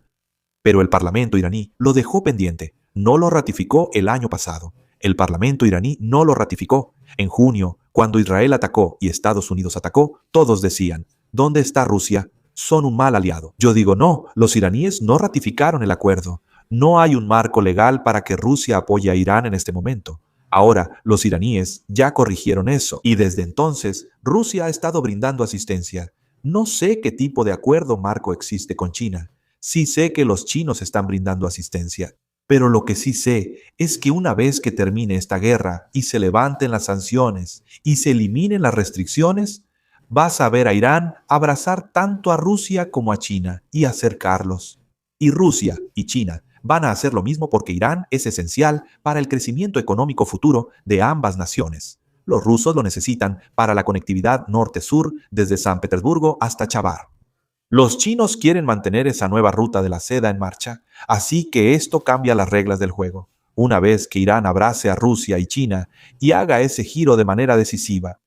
Pero el parlamento iraní lo dejó pendiente, no lo ratificó el año pasado. El parlamento iraní no lo ratificó. En junio, cuando Israel atacó y Estados Unidos atacó, todos decían, ¿dónde está Rusia? Son un mal aliado. Yo digo, no, los iraníes no ratificaron el acuerdo. No hay un marco legal para que Rusia apoye a Irán en este momento. Ahora, los iraníes ya corrigieron eso y desde entonces Rusia ha estado brindando asistencia. No sé qué tipo de acuerdo marco existe con China. Sí sé que los chinos están brindando asistencia. Pero lo que sí sé es que una vez que termine esta guerra y se levanten las sanciones y se eliminen las restricciones, vas a ver a Irán abrazar tanto a Rusia como a China y acercarlos. Y Rusia y China van a hacer lo mismo porque Irán es esencial para el crecimiento económico futuro de ambas naciones. Los rusos lo necesitan para la conectividad norte-sur desde San Petersburgo hasta Chabar. Los chinos quieren mantener esa nueva ruta de la seda en marcha, así que esto cambia las reglas del juego. Una vez que Irán abrace a Rusia y China y haga ese giro de manera decisiva.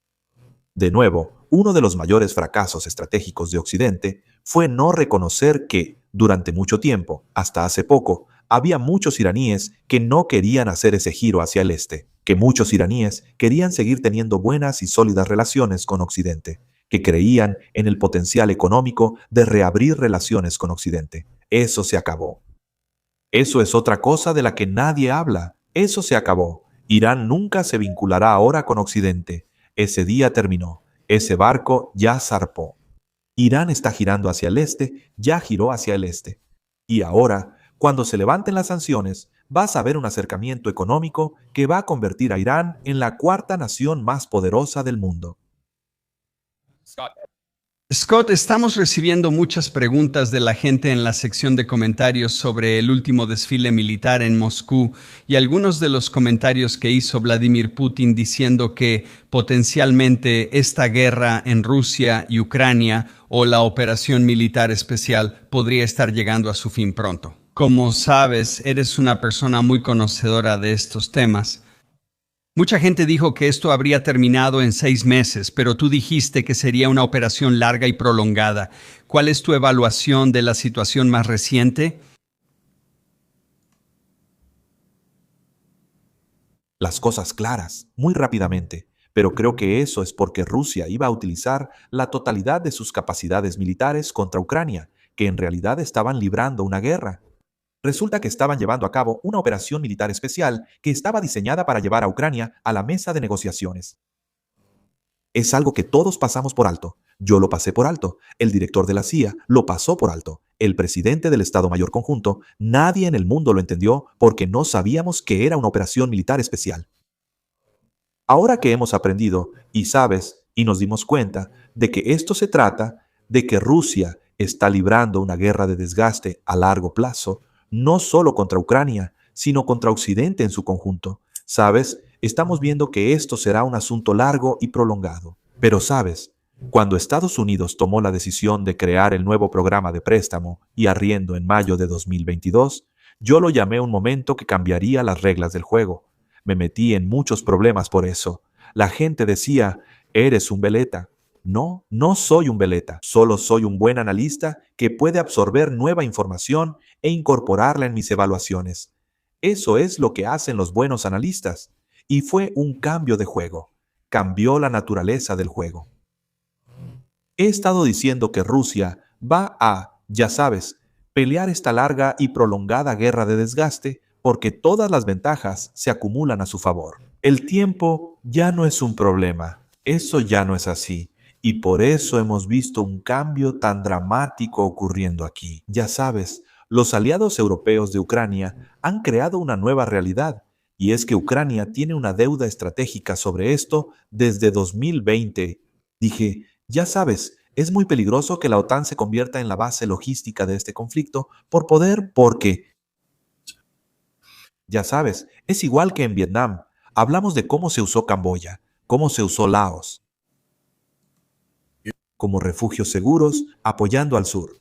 De nuevo, uno de los mayores fracasos estratégicos de Occidente fue no reconocer que, durante mucho tiempo, hasta hace poco, había muchos iraníes que no querían hacer ese giro hacia el este, que muchos iraníes querían seguir teniendo buenas y sólidas relaciones con Occidente, que creían en el potencial económico de reabrir relaciones con Occidente. Eso se acabó. Eso es otra cosa de la que nadie habla. Eso se acabó. Irán nunca se vinculará ahora con Occidente. Ese día terminó. Ese barco ya zarpó. Irán está girando hacia el este, ya giró hacia el este. Y ahora, cuando se levanten las sanciones, vas a ver un acercamiento económico que va a convertir a Irán en la cuarta nación más poderosa del mundo. Scott, estamos recibiendo muchas preguntas de la gente en la sección de comentarios sobre el último desfile militar en Moscú y algunos de los comentarios que hizo Vladimir Putin diciendo que potencialmente esta guerra en Rusia y Ucrania o la operación militar especial podría estar llegando a su fin pronto. Como sabes, eres una persona muy conocedora de estos temas. Mucha gente dijo que esto habría terminado en 6 meses, pero tú dijiste que sería una operación larga y prolongada. ¿Cuál es tu evaluación de la situación más reciente? Las cosas claras, muy rápidamente, pero creo que eso es porque Rusia iba a utilizar la totalidad de sus capacidades militares contra Ucrania, que en realidad estaban librando una guerra. Resulta que estaban llevando a cabo una operación militar especial que estaba diseñada para llevar a Ucrania a la mesa de negociaciones. Es algo que todos pasamos por alto. Yo lo pasé por alto. El director de la CIA lo pasó por alto. El presidente del Estado Mayor Conjunto, nadie en el mundo lo entendió porque no sabíamos que era una operación militar especial. Ahora que hemos aprendido, y sabes, y nos dimos cuenta de que esto se trata de que Rusia está librando una guerra de desgaste a largo plazo, no solo contra Ucrania, sino contra Occidente en su conjunto. ¿Sabes? Estamos viendo que esto será un asunto largo y prolongado. Pero ¿sabes? Cuando Estados Unidos tomó la decisión de crear el nuevo programa de préstamo y arriendo en mayo de 2022, yo lo llamé un momento que cambiaría las reglas del juego. Me metí en muchos problemas por eso. La gente decía, eres un veleta. No, no soy un veleta, solo soy un buen analista que puede absorber nueva información e incorporarla en mis evaluaciones. Eso es lo que hacen los buenos analistas. Y fue un cambio de juego. Cambió la naturaleza del juego. He estado diciendo que Rusia va a, ya sabes, pelear esta larga y prolongada guerra de desgaste porque todas las ventajas se acumulan a su favor. El tiempo ya no es un problema. Eso ya no es así. Y por eso hemos visto un cambio tan dramático ocurriendo aquí. Ya sabes, los aliados europeos de Ucrania han creado una nueva realidad. y es que Ucrania tiene una deuda estratégica sobre esto desde 2020. Dije, ya sabes, es muy peligroso que la OTAN se convierta en la base logística de este conflicto por poder, porque, ya sabes, es igual que en Vietnam. Hablamos de cómo se usó Camboya, cómo se usó Laos, como refugios seguros, apoyando al sur.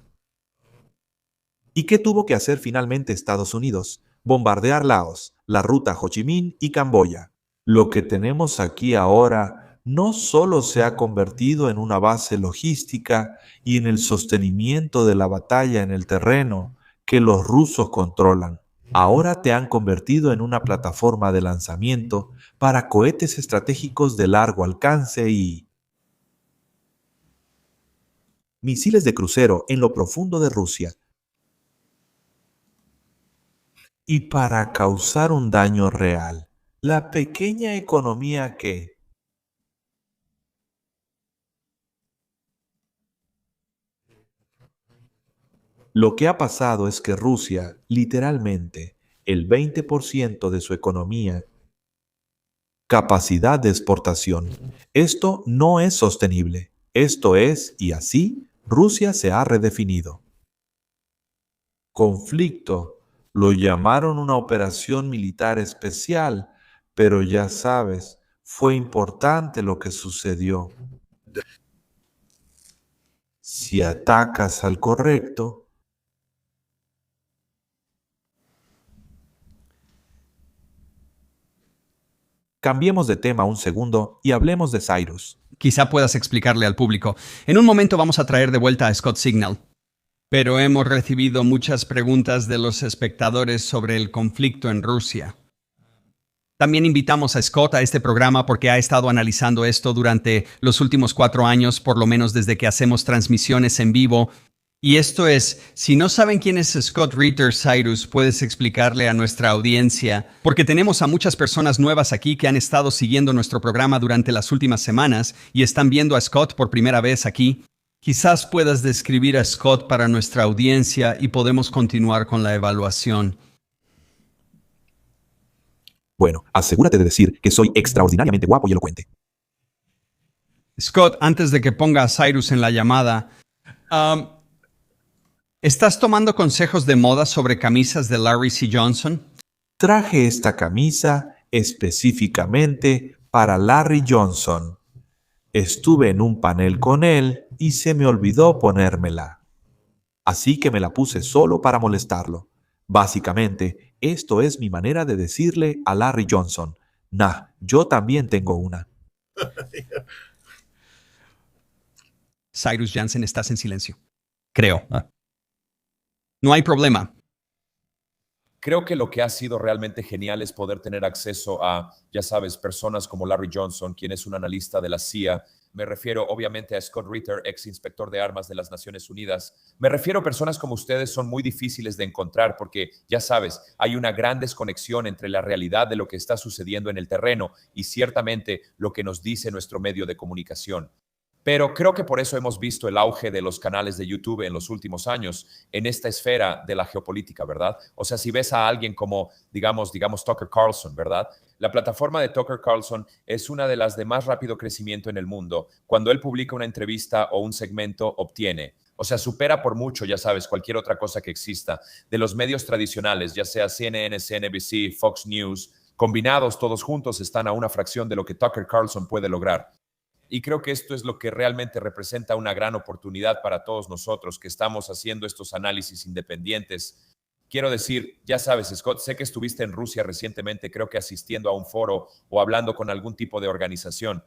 ¿Y qué tuvo que hacer finalmente Estados Unidos? Bombardear Laos, la ruta Ho Chi Minh y Camboya. Lo que tenemos aquí ahora no solo se ha convertido en una base logística y en el sostenimiento de la batalla en el terreno que los rusos controlan. Ahora te han convertido en una plataforma de lanzamiento para cohetes estratégicos de largo alcance y misiles de crucero en lo profundo de Rusia. Y para causar un daño real, la pequeña economía que... Lo que ha pasado es que Rusia, literalmente, el 20% de su economía, capacidad de exportación. Esto no es sostenible. Esto es, y así, Rusia se ha redefinido. Conflicto. Lo llamaron una operación militar especial, pero ya sabes, fue importante lo que sucedió. Si atacas al correcto, cambiemos de tema un segundo y hablemos de Cyrus. Quizá puedas explicarle al público. En un momento vamos a traer de vuelta a Scott Signal. Pero hemos recibido muchas preguntas de los espectadores sobre el conflicto en Rusia. También invitamos a Scott a este programa porque ha estado analizando esto durante los últimos 4 años, por lo menos desde que hacemos transmisiones en vivo. Y esto es, si no saben quién es Scott Ritter, Cyrus, puedes explicarle a nuestra audiencia, porque tenemos a muchas personas nuevas aquí que han estado siguiendo nuestro programa durante las últimas semanas y están viendo a Scott por primera vez aquí. Quizás puedas describir a Scott para nuestra audiencia y podemos continuar con la evaluación. Bueno, asegúrate de decir que soy extraordinariamente guapo y elocuente. Scott, antes de que ponga a Cyrus en la llamada, ¿estás tomando consejos de moda sobre camisas de Larry C. Johnson? Traje esta camisa específicamente para Larry Johnson. Estuve en un panel con él y se me olvidó ponérmela. Así que me la puse solo para molestarlo. Básicamente, esto es mi manera de decirle a Larry Johnson, nah, yo también tengo una. Cyrus Jansen, estás en silencio. Creo. No hay problema. Creo que lo que ha sido realmente genial es poder tener acceso a, ya sabes, personas como Larry Johnson, quien es un analista de la CIA. Me refiero obviamente a Scott Ritter, ex inspector de armas de las Naciones Unidas. Me refiero a personas como ustedes son muy difíciles de encontrar porque, ya sabes, hay una gran desconexión entre la realidad de lo que está sucediendo en el terreno y ciertamente lo que nos dice nuestro medio de comunicación. Pero creo que por eso hemos visto el auge de los canales de YouTube en los últimos años en esta esfera de la geopolítica, ¿verdad? O sea, si ves a alguien como, digamos, Tucker Carlson, ¿verdad? La plataforma de Tucker Carlson es una de las de más rápido crecimiento en el mundo. Cuando él publica una entrevista o un segmento, obtiene, o sea, supera por mucho, ya sabes, cualquier otra cosa que exista, de los medios tradicionales, ya sea CNN, CNBC, Fox News, combinados todos juntos están a una fracción de lo que Tucker Carlson puede lograr. Y creo que esto es lo que realmente representa una gran oportunidad para todos nosotros que estamos haciendo estos análisis independientes. Quiero decir, ya sabes, Scott, sé que estuviste en Rusia recientemente, creo que asistiendo a un foro o hablando con algún tipo de organización.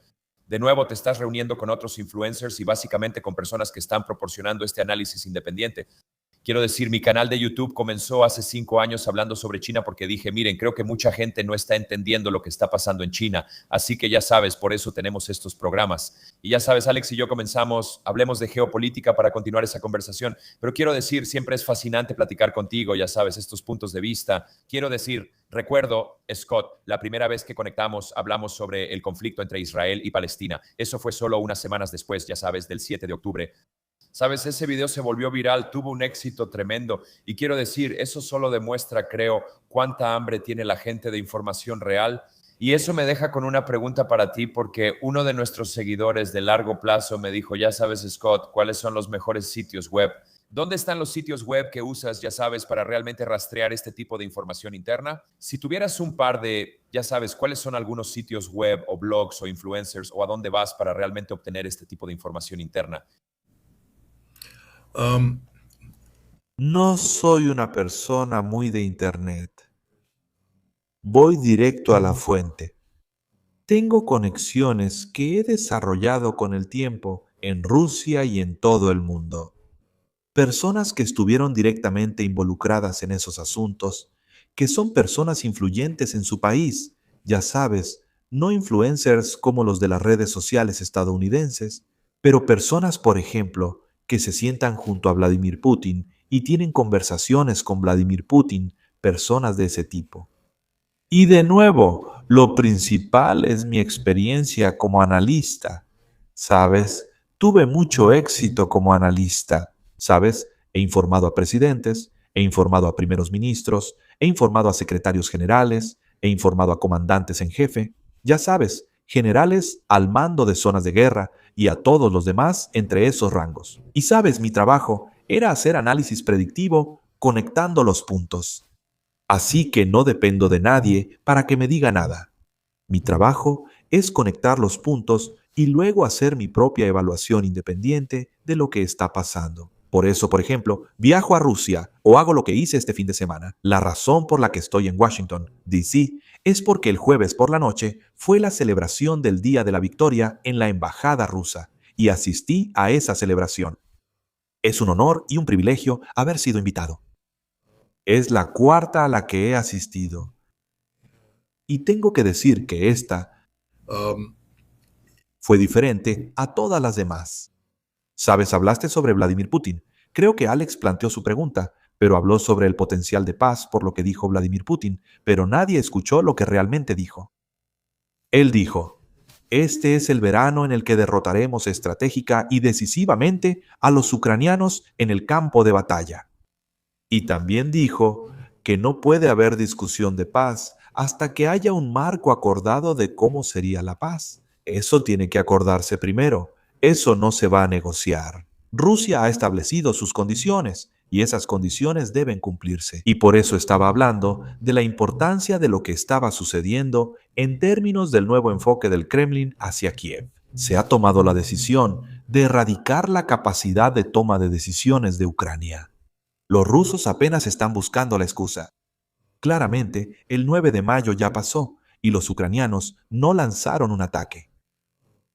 De nuevo, te estás reuniendo con otros influencers y básicamente con personas que están proporcionando este análisis independiente. Quiero decir, mi canal de YouTube comenzó hace 5 años hablando sobre China porque dije, miren, creo que mucha gente no está entendiendo lo que está pasando en China. Así que ya sabes, por eso tenemos estos programas. Y ya sabes, Alex y yo comenzamos, hablemos de geopolítica para continuar esa conversación. Pero quiero decir, siempre es fascinante platicar contigo, ya sabes, estos puntos de vista. Quiero decir, recuerdo, Scott, la primera vez que conectamos, hablamos sobre el conflicto entre Israel y Palestina. Eso fue solo unas semanas después, ya sabes, del 7 de octubre. Sabes, ese video se volvió viral, tuvo un éxito tremendo y quiero decir, eso solo demuestra, creo, cuánta hambre tiene la gente de información real. Y eso me deja con una pregunta para ti, porque uno de nuestros seguidores de largo plazo me dijo, ya sabes, Scott, ¿cuáles son los mejores sitios web? ¿Dónde están los sitios web que usas, ya sabes, para realmente rastrear este tipo de información interna? Si tuvieras un par de, ya sabes, ¿cuáles son algunos sitios web o blogs o influencers o a dónde vas para realmente obtener este tipo de información interna? Um, No soy una persona muy de internet. Voy directo a la fuente. Tengo conexiones que he desarrollado con el tiempo en Rusia y en todo el mundo. Personas que estuvieron directamente involucradas en esos asuntos, que son personas influyentes en su país, ya sabes, no influencers como los de las redes sociales estadounidenses, pero personas, por ejemplo, que se sientan junto a Vladimir Putin y tienen conversaciones con Vladimir Putin, personas de ese tipo. Y de nuevo, lo principal es mi experiencia como analista. ¿Sabes? Tuve mucho éxito como analista. ¿Sabes? He informado a presidentes, he informado a primeros ministros, he informado a secretarios generales, he informado a comandantes en jefe. Ya sabes, generales al mando de zonas de guerra y a todos los demás entre esos rangos. Y sabes, mi trabajo era hacer análisis predictivo conectando los puntos. Así que no dependo de nadie para que me diga nada. Mi trabajo es conectar los puntos y luego hacer mi propia evaluación independiente de lo que está pasando. Por eso, por ejemplo, viajo a Rusia o hago lo que hice este fin de semana. La razón por la que estoy en Washington, D.C., es porque el jueves por la noche fue la celebración del Día de la Victoria en la Embajada rusa y asistí a esa celebración. Es un honor y un privilegio haber sido invitado. Es la cuarta a la que he asistido. Y tengo que decir que esta um, fue diferente a todas las demás. Sabes, hablaste sobre Vladimir Putin. Creo que Alex planteó su pregunta, pero habló sobre el potencial de paz por lo que dijo Vladimir Putin, pero nadie escuchó lo que realmente dijo. Él dijo, este es el verano en el que derrotaremos estratégica y decisivamente a los ucranianos en el campo de batalla. Y también dijo que no puede haber discusión de paz hasta que haya un marco acordado de cómo sería la paz. Eso tiene que acordarse primero. Eso no se va a negociar. Rusia ha establecido sus condiciones y esas condiciones deben cumplirse. Y por eso estaba hablando de la importancia de lo que estaba sucediendo en términos del nuevo enfoque del Kremlin hacia Kiev. Se ha tomado la decisión de erradicar la capacidad de toma de decisiones de Ucrania. Los rusos apenas están buscando la excusa. Claramente, el 9 de mayo ya pasó y los ucranianos no lanzaron un ataque.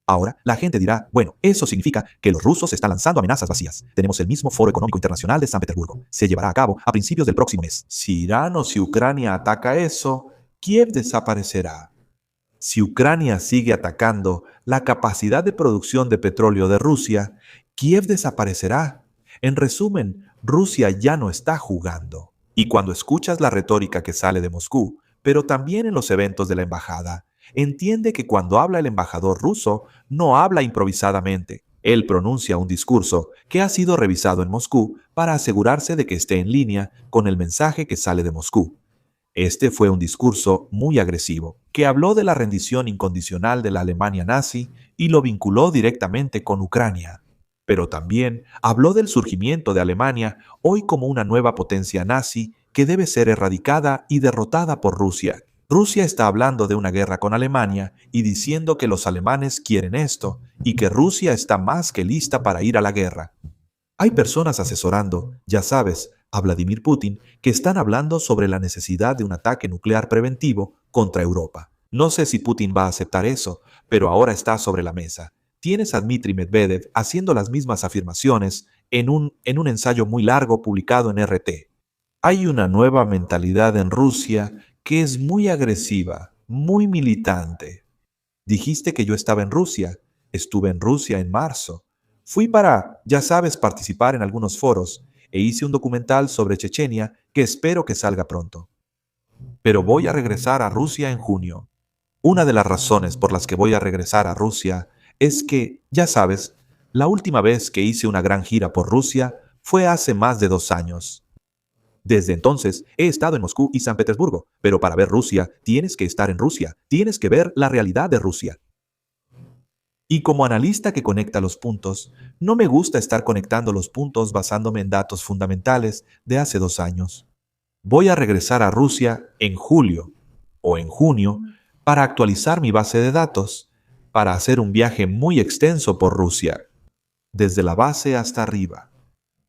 Ahora, la gente dirá, bueno, eso significa que los rusos están lanzando amenazas vacías. Tenemos el mismo Foro Económico Internacional de San Petersburgo. Se llevará a cabo a principios del próximo mes. Si Irán o si Ucrania ataca eso, Kiev desaparecerá. Si Ucrania sigue atacando la capacidad de producción de petróleo de Rusia, Kiev desaparecerá. En resumen, Rusia ya no está jugando. Y cuando escuchas la retórica que sale de Moscú, pero también en los eventos de la embajada, entiende que cuando habla el embajador ruso, no habla improvisadamente. Él pronuncia un discurso que ha sido revisado en Moscú para asegurarse de que esté en línea con el mensaje que sale de Moscú. Este fue un discurso muy agresivo, que habló de la rendición incondicional de la Alemania nazi y lo vinculó directamente con Ucrania. Pero también habló del surgimiento de Alemania hoy como una nueva potencia nazi que debe ser erradicada y derrotada por Rusia. Rusia está hablando de una guerra con Alemania y diciendo que los alemanes quieren esto y que Rusia está más que lista para ir a la guerra. Hay personas asesorando, ya sabes, a Vladimir Putin que están hablando sobre la necesidad de un ataque nuclear preventivo contra Europa. No sé si Putin va a aceptar eso, pero ahora está sobre la mesa. Tienes a Dmitry Medvedev haciendo las mismas afirmaciones en un ensayo muy largo publicado en RT. Hay una nueva mentalidad en Rusia que es muy agresiva, muy militante. Dijiste que yo estaba en Rusia. Estuve en Rusia en marzo. Fui para, ya sabes, participar en algunos foros e hice un documental sobre Chechenia que espero que salga pronto. Pero voy a regresar a Rusia en junio. Una de las razones por las que voy a regresar a Rusia es que, ya sabes, La última vez que hice una gran gira por Rusia fue hace más de 2 años. Desde entonces he estado en Moscú y San Petersburgo, pero para ver Rusia tienes que estar en Rusia, tienes que ver la realidad de Rusia. Y como analista que conecta los puntos, no me gusta estar conectando los puntos basándome en datos fundamentales de hace 2 años. Voy a regresar a Rusia en julio o en junio para actualizar mi base de datos, para hacer un viaje muy extenso por Rusia, desde la base hasta arriba,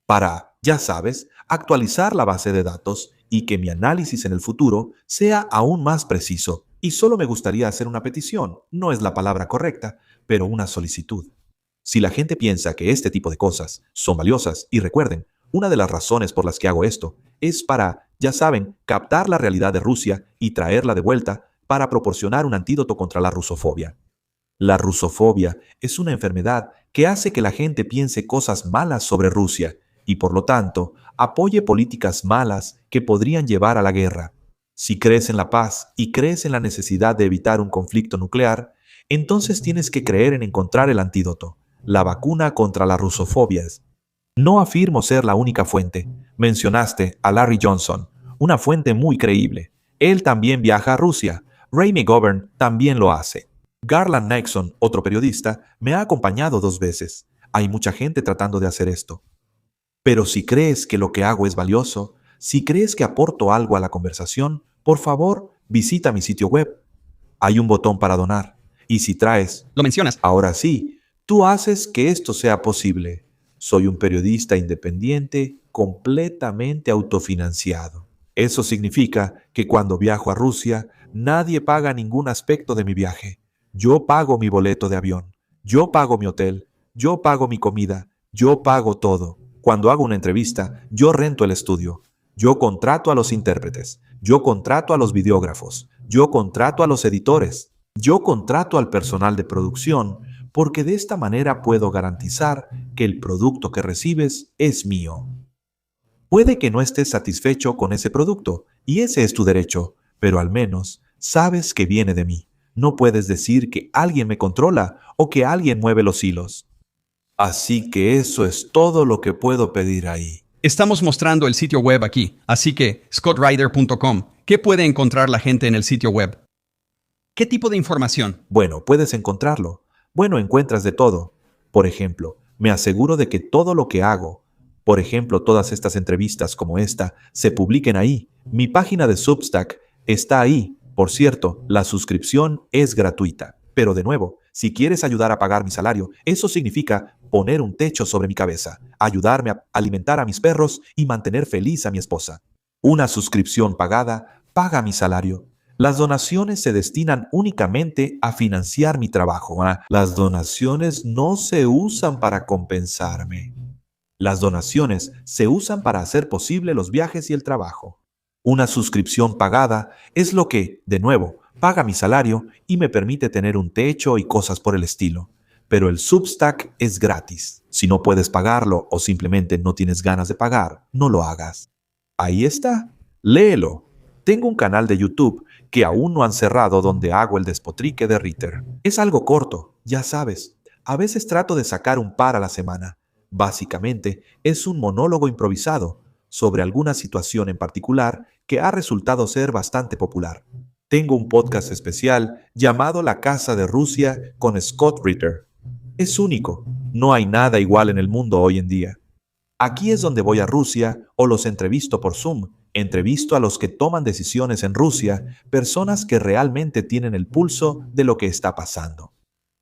para, ya sabes, actualizar la base de datos y que mi análisis en el futuro sea aún más preciso. Y solo me gustaría hacer una petición, no es la palabra correcta, pero una solicitud. Si la gente piensa que este tipo de cosas son valiosas, y recuerden, una de las razones por las que hago esto es para, ya saben, captar la realidad de Rusia y traerla de vuelta para proporcionar un antídoto contra la rusofobia. La rusofobia es una enfermedad que hace que la gente piense cosas malas sobre Rusia y, por lo tanto, apoye políticas malas que podrían llevar a la guerra. Si crees en la paz y crees en la necesidad de evitar un conflicto nuclear, entonces tienes que creer en encontrar el antídoto, la vacuna contra la rusofobia. No afirmo ser la única fuente. Mencionaste a Larry Johnson, una fuente muy creíble. Él también viaja a Rusia. Ray McGovern también lo hace. Garland Nixon, otro periodista, me ha acompañado 2 veces. Hay mucha gente tratando de hacer esto. Pero si crees que lo que hago es valioso, si crees que aporto algo a la conversación, por favor, visita mi sitio web. Hay un botón para donar. Y si traes... Lo mencionas. Ahora sí, tú haces que esto sea posible. Soy un periodista independiente, completamente autofinanciado. Eso significa que cuando viajo a Rusia, nadie paga ningún aspecto de mi viaje. Yo pago mi boleto de avión, yo pago mi hotel, yo pago mi comida, yo pago todo. Cuando hago una entrevista, yo rento el estudio, yo contrato a los intérpretes, yo contrato a los videógrafos, yo contrato a los editores, yo contrato al personal de producción, porque de esta manera puedo garantizar que el producto que recibes es mío. Puede que no estés satisfecho con ese producto, y ese es tu derecho, pero al menos sabes que viene de mí. No puedes decir que alguien me controla o que alguien mueve los hilos. Así que eso es todo lo que puedo pedir ahí. Estamos mostrando el sitio web aquí, así que scottryder.com. ¿Qué puede encontrar la gente en el sitio web? ¿Qué tipo de información? Bueno, puedes encontrarlo. Bueno, encuentras de todo. Por ejemplo, me aseguro de que todo lo que hago, por ejemplo, todas estas entrevistas como esta, se publiquen ahí. Mi página de Substack está ahí. Por cierto, la suscripción es gratuita. Pero de nuevo, si quieres ayudar a pagar mi salario, eso significa poner un techo sobre mi cabeza, ayudarme a alimentar a mis perros y mantener feliz a mi esposa. Una suscripción pagada paga mi salario. Las donaciones se destinan únicamente a financiar mi trabajo. Las donaciones no se usan para compensarme. Las donaciones se usan para hacer posible los viajes y el trabajo. Una suscripción pagada es lo que, de nuevo, paga mi salario y me permite tener un techo y cosas por el estilo. Pero el Substack es gratis. Si no puedes pagarlo o simplemente no tienes ganas de pagar, no lo hagas. Ahí está. Léelo. Tengo un canal de YouTube que aún no han cerrado donde hago el despotrique de Ritter. Es algo corto, ya sabes. A veces trato de sacar un par a la semana. Básicamente, es un monólogo improvisado sobre alguna situación en particular que ha resultado ser bastante popular. Tengo un podcast especial llamado La Casa de Rusia con Scott Ritter. Es único. No hay nada igual en el mundo hoy en día. Aquí es donde voy a Rusia o los entrevisto por Zoom. Entrevisto a los que toman decisiones en Rusia, personas que realmente tienen el pulso de lo que está pasando.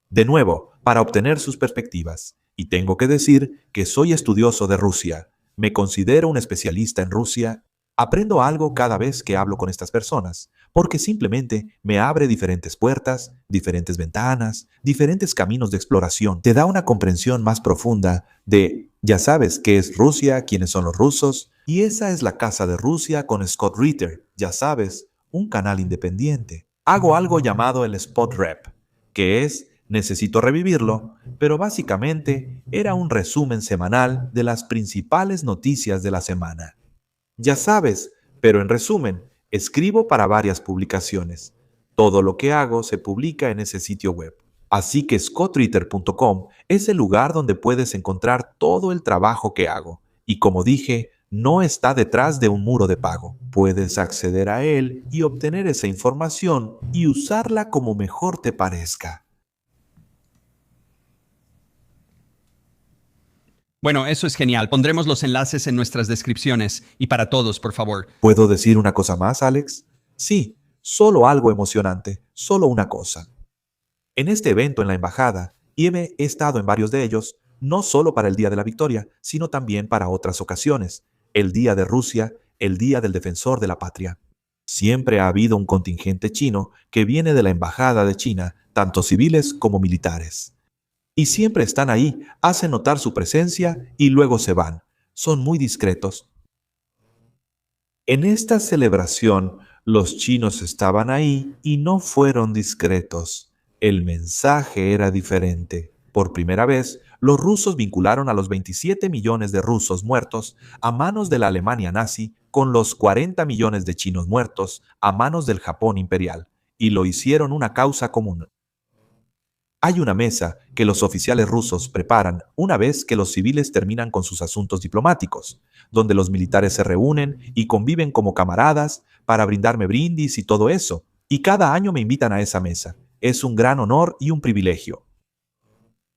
De nuevo, para obtener sus perspectivas. Y tengo que decir que soy estudioso de Rusia. Me considero un especialista en Rusia. Aprendo algo cada vez que hablo con estas personas, porque simplemente me abre diferentes puertas, diferentes ventanas, diferentes caminos de exploración. Te da una comprensión más profunda de, ya sabes, qué es Rusia, quiénes son los rusos, y esa es la Casa de Rusia con Scott Ritter, ya sabes, un canal independiente. Hago algo llamado el Spot Rep, que es, necesito revivirlo, pero básicamente era un resumen semanal de las principales noticias de la semana. Ya sabes, pero en resumen, escribo para varias publicaciones. Todo lo que hago se publica en ese sitio web. Así que scottreader.com es el lugar donde puedes encontrar todo el trabajo que hago. Y como dije, no está detrás de un muro de pago. Puedes acceder a él y obtener esa información y usarla como mejor te parezca. Bueno, eso es genial. Pondremos los enlaces en nuestras descripciones y para todos, por favor. ¿Puedo decir una cosa más, Alex? Sí, solo algo emocionante, solo una cosa. En este evento en la embajada, y he estado en varios de ellos, no solo para el Día de la Victoria, sino también para otras ocasiones, el Día de Rusia, el Día del Defensor de la Patria. Siempre ha habido un contingente chino que viene de la Embajada de China, tanto civiles como militares. Y siempre están ahí, hacen notar su presencia y luego se van. Son muy discretos. En esta celebración, los chinos estaban ahí y no fueron discretos. El mensaje era diferente. Por primera vez, los rusos vincularon a los 27 millones de rusos muertos a manos de la Alemania nazi con los 40 millones de chinos muertos a manos del Japón imperial, y lo hicieron una causa común. Hay una mesa que los oficiales rusos preparan una vez que los civiles terminan con sus asuntos diplomáticos, donde los militares se reúnen y conviven como camaradas para brindarme brindis y todo eso. Y cada año me invitan a esa mesa. Es un gran honor y un privilegio.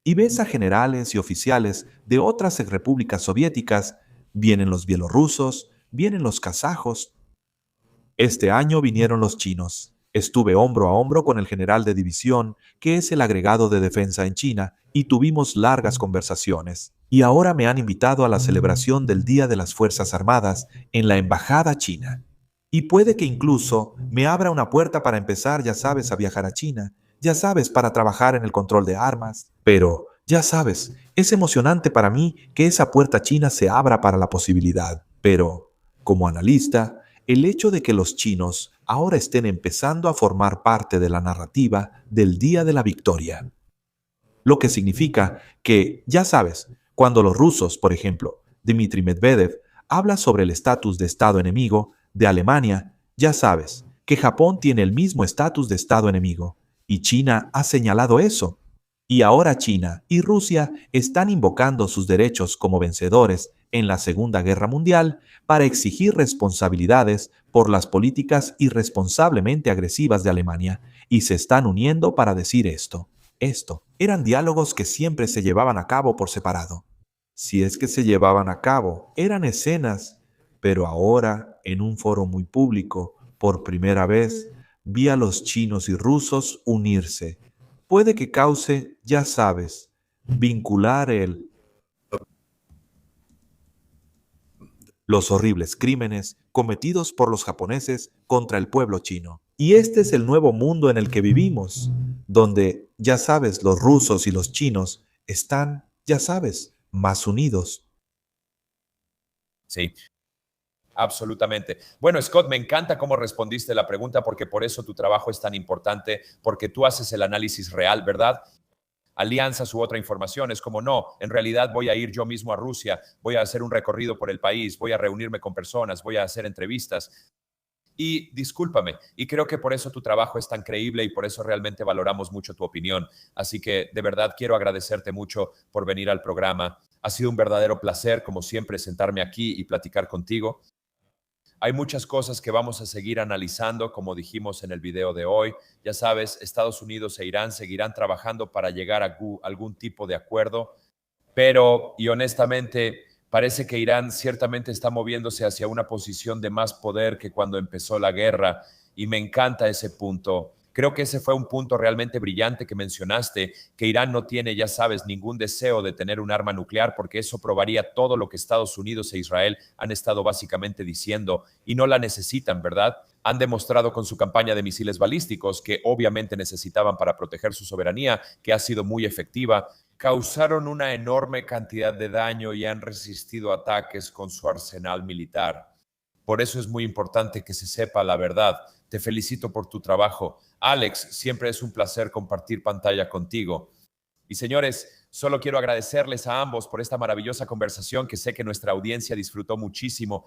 Y ves a generales y oficiales de otras repúblicas soviéticas, vienen los bielorrusos, vienen los kazajos. Este año vinieron los chinos. Estuve hombro a hombro con el general de división, que es el agregado de defensa en China, y tuvimos largas conversaciones. Y ahora me han invitado a la celebración del Día de las Fuerzas Armadas en la Embajada China. Y puede que incluso me abra una puerta para empezar, ya sabes, a viajar a China, ya sabes, para trabajar en el control de armas. Pero, ya sabes, es emocionante para mí que esa puerta china se abra para la posibilidad. Pero, como analista, el hecho de que los chinos ahora estén empezando a formar parte de la narrativa del Día de la Victoria. Lo que significa que, ya sabes, cuando los rusos, por ejemplo, Dmitry Medvedev, habla sobre el estatus de Estado enemigo de Alemania, ya sabes que Japón tiene el mismo estatus de Estado enemigo, y China ha señalado eso. Y ahora China y Rusia están invocando sus derechos como vencedores en la Segunda Guerra Mundial para exigir responsabilidades por las políticas irresponsablemente agresivas de Alemania, y se están uniendo para decir esto. Eran diálogos que siempre se llevaban a cabo por separado. Si es que se llevaban a cabo, eran escenas, pero ahora, en un foro muy público, por primera vez, vi a los chinos y rusos unirse. Puede que cause, ya sabes, vincular los horribles crímenes cometidos por los japoneses contra el pueblo chino. Y este es el nuevo mundo en el que vivimos, donde, ya sabes, los rusos y los chinos están, ya sabes, más unidos. Sí, absolutamente. Bueno, Scott, me encanta cómo respondiste la pregunta porque por eso tu trabajo es tan importante, porque tú haces el análisis real, ¿verdad? Alianzas u otra información. Es como, no, en realidad voy a ir yo mismo a Rusia, voy a hacer un recorrido por el país, voy a reunirme con personas, voy a hacer entrevistas. Y discúlpame, y creo que por eso tu trabajo es tan creíble y por eso realmente valoramos mucho tu opinión. Así que de verdad quiero agradecerte mucho por venir al programa. Ha sido un verdadero placer, como siempre, sentarme aquí y platicar contigo. Hay muchas cosas que vamos a seguir analizando, como dijimos en el video de hoy. Ya sabes, Estados Unidos e Irán seguirán trabajando para llegar a algún tipo de acuerdo, pero, y honestamente, parece que Irán ciertamente está moviéndose hacia una posición de más poder que cuando empezó la guerra, y me encanta ese punto. Creo que ese fue un punto realmente brillante que mencionaste, que Irán no tiene, ya sabes, ningún deseo de tener un arma nuclear, porque eso probaría todo lo que Estados Unidos e Israel han estado básicamente diciendo, y no la necesitan, ¿verdad? Han demostrado con su campaña de misiles balísticos, que obviamente necesitaban para proteger su soberanía, que ha sido muy efectiva. Causaron una enorme cantidad de daño y han resistido ataques con su arsenal militar. Por eso es muy importante que se sepa la verdad. Te felicito por tu trabajo. Alex, siempre es un placer compartir pantalla contigo. Y señores, solo quiero agradecerles a ambos por esta maravillosa conversación que sé que nuestra audiencia disfrutó muchísimo.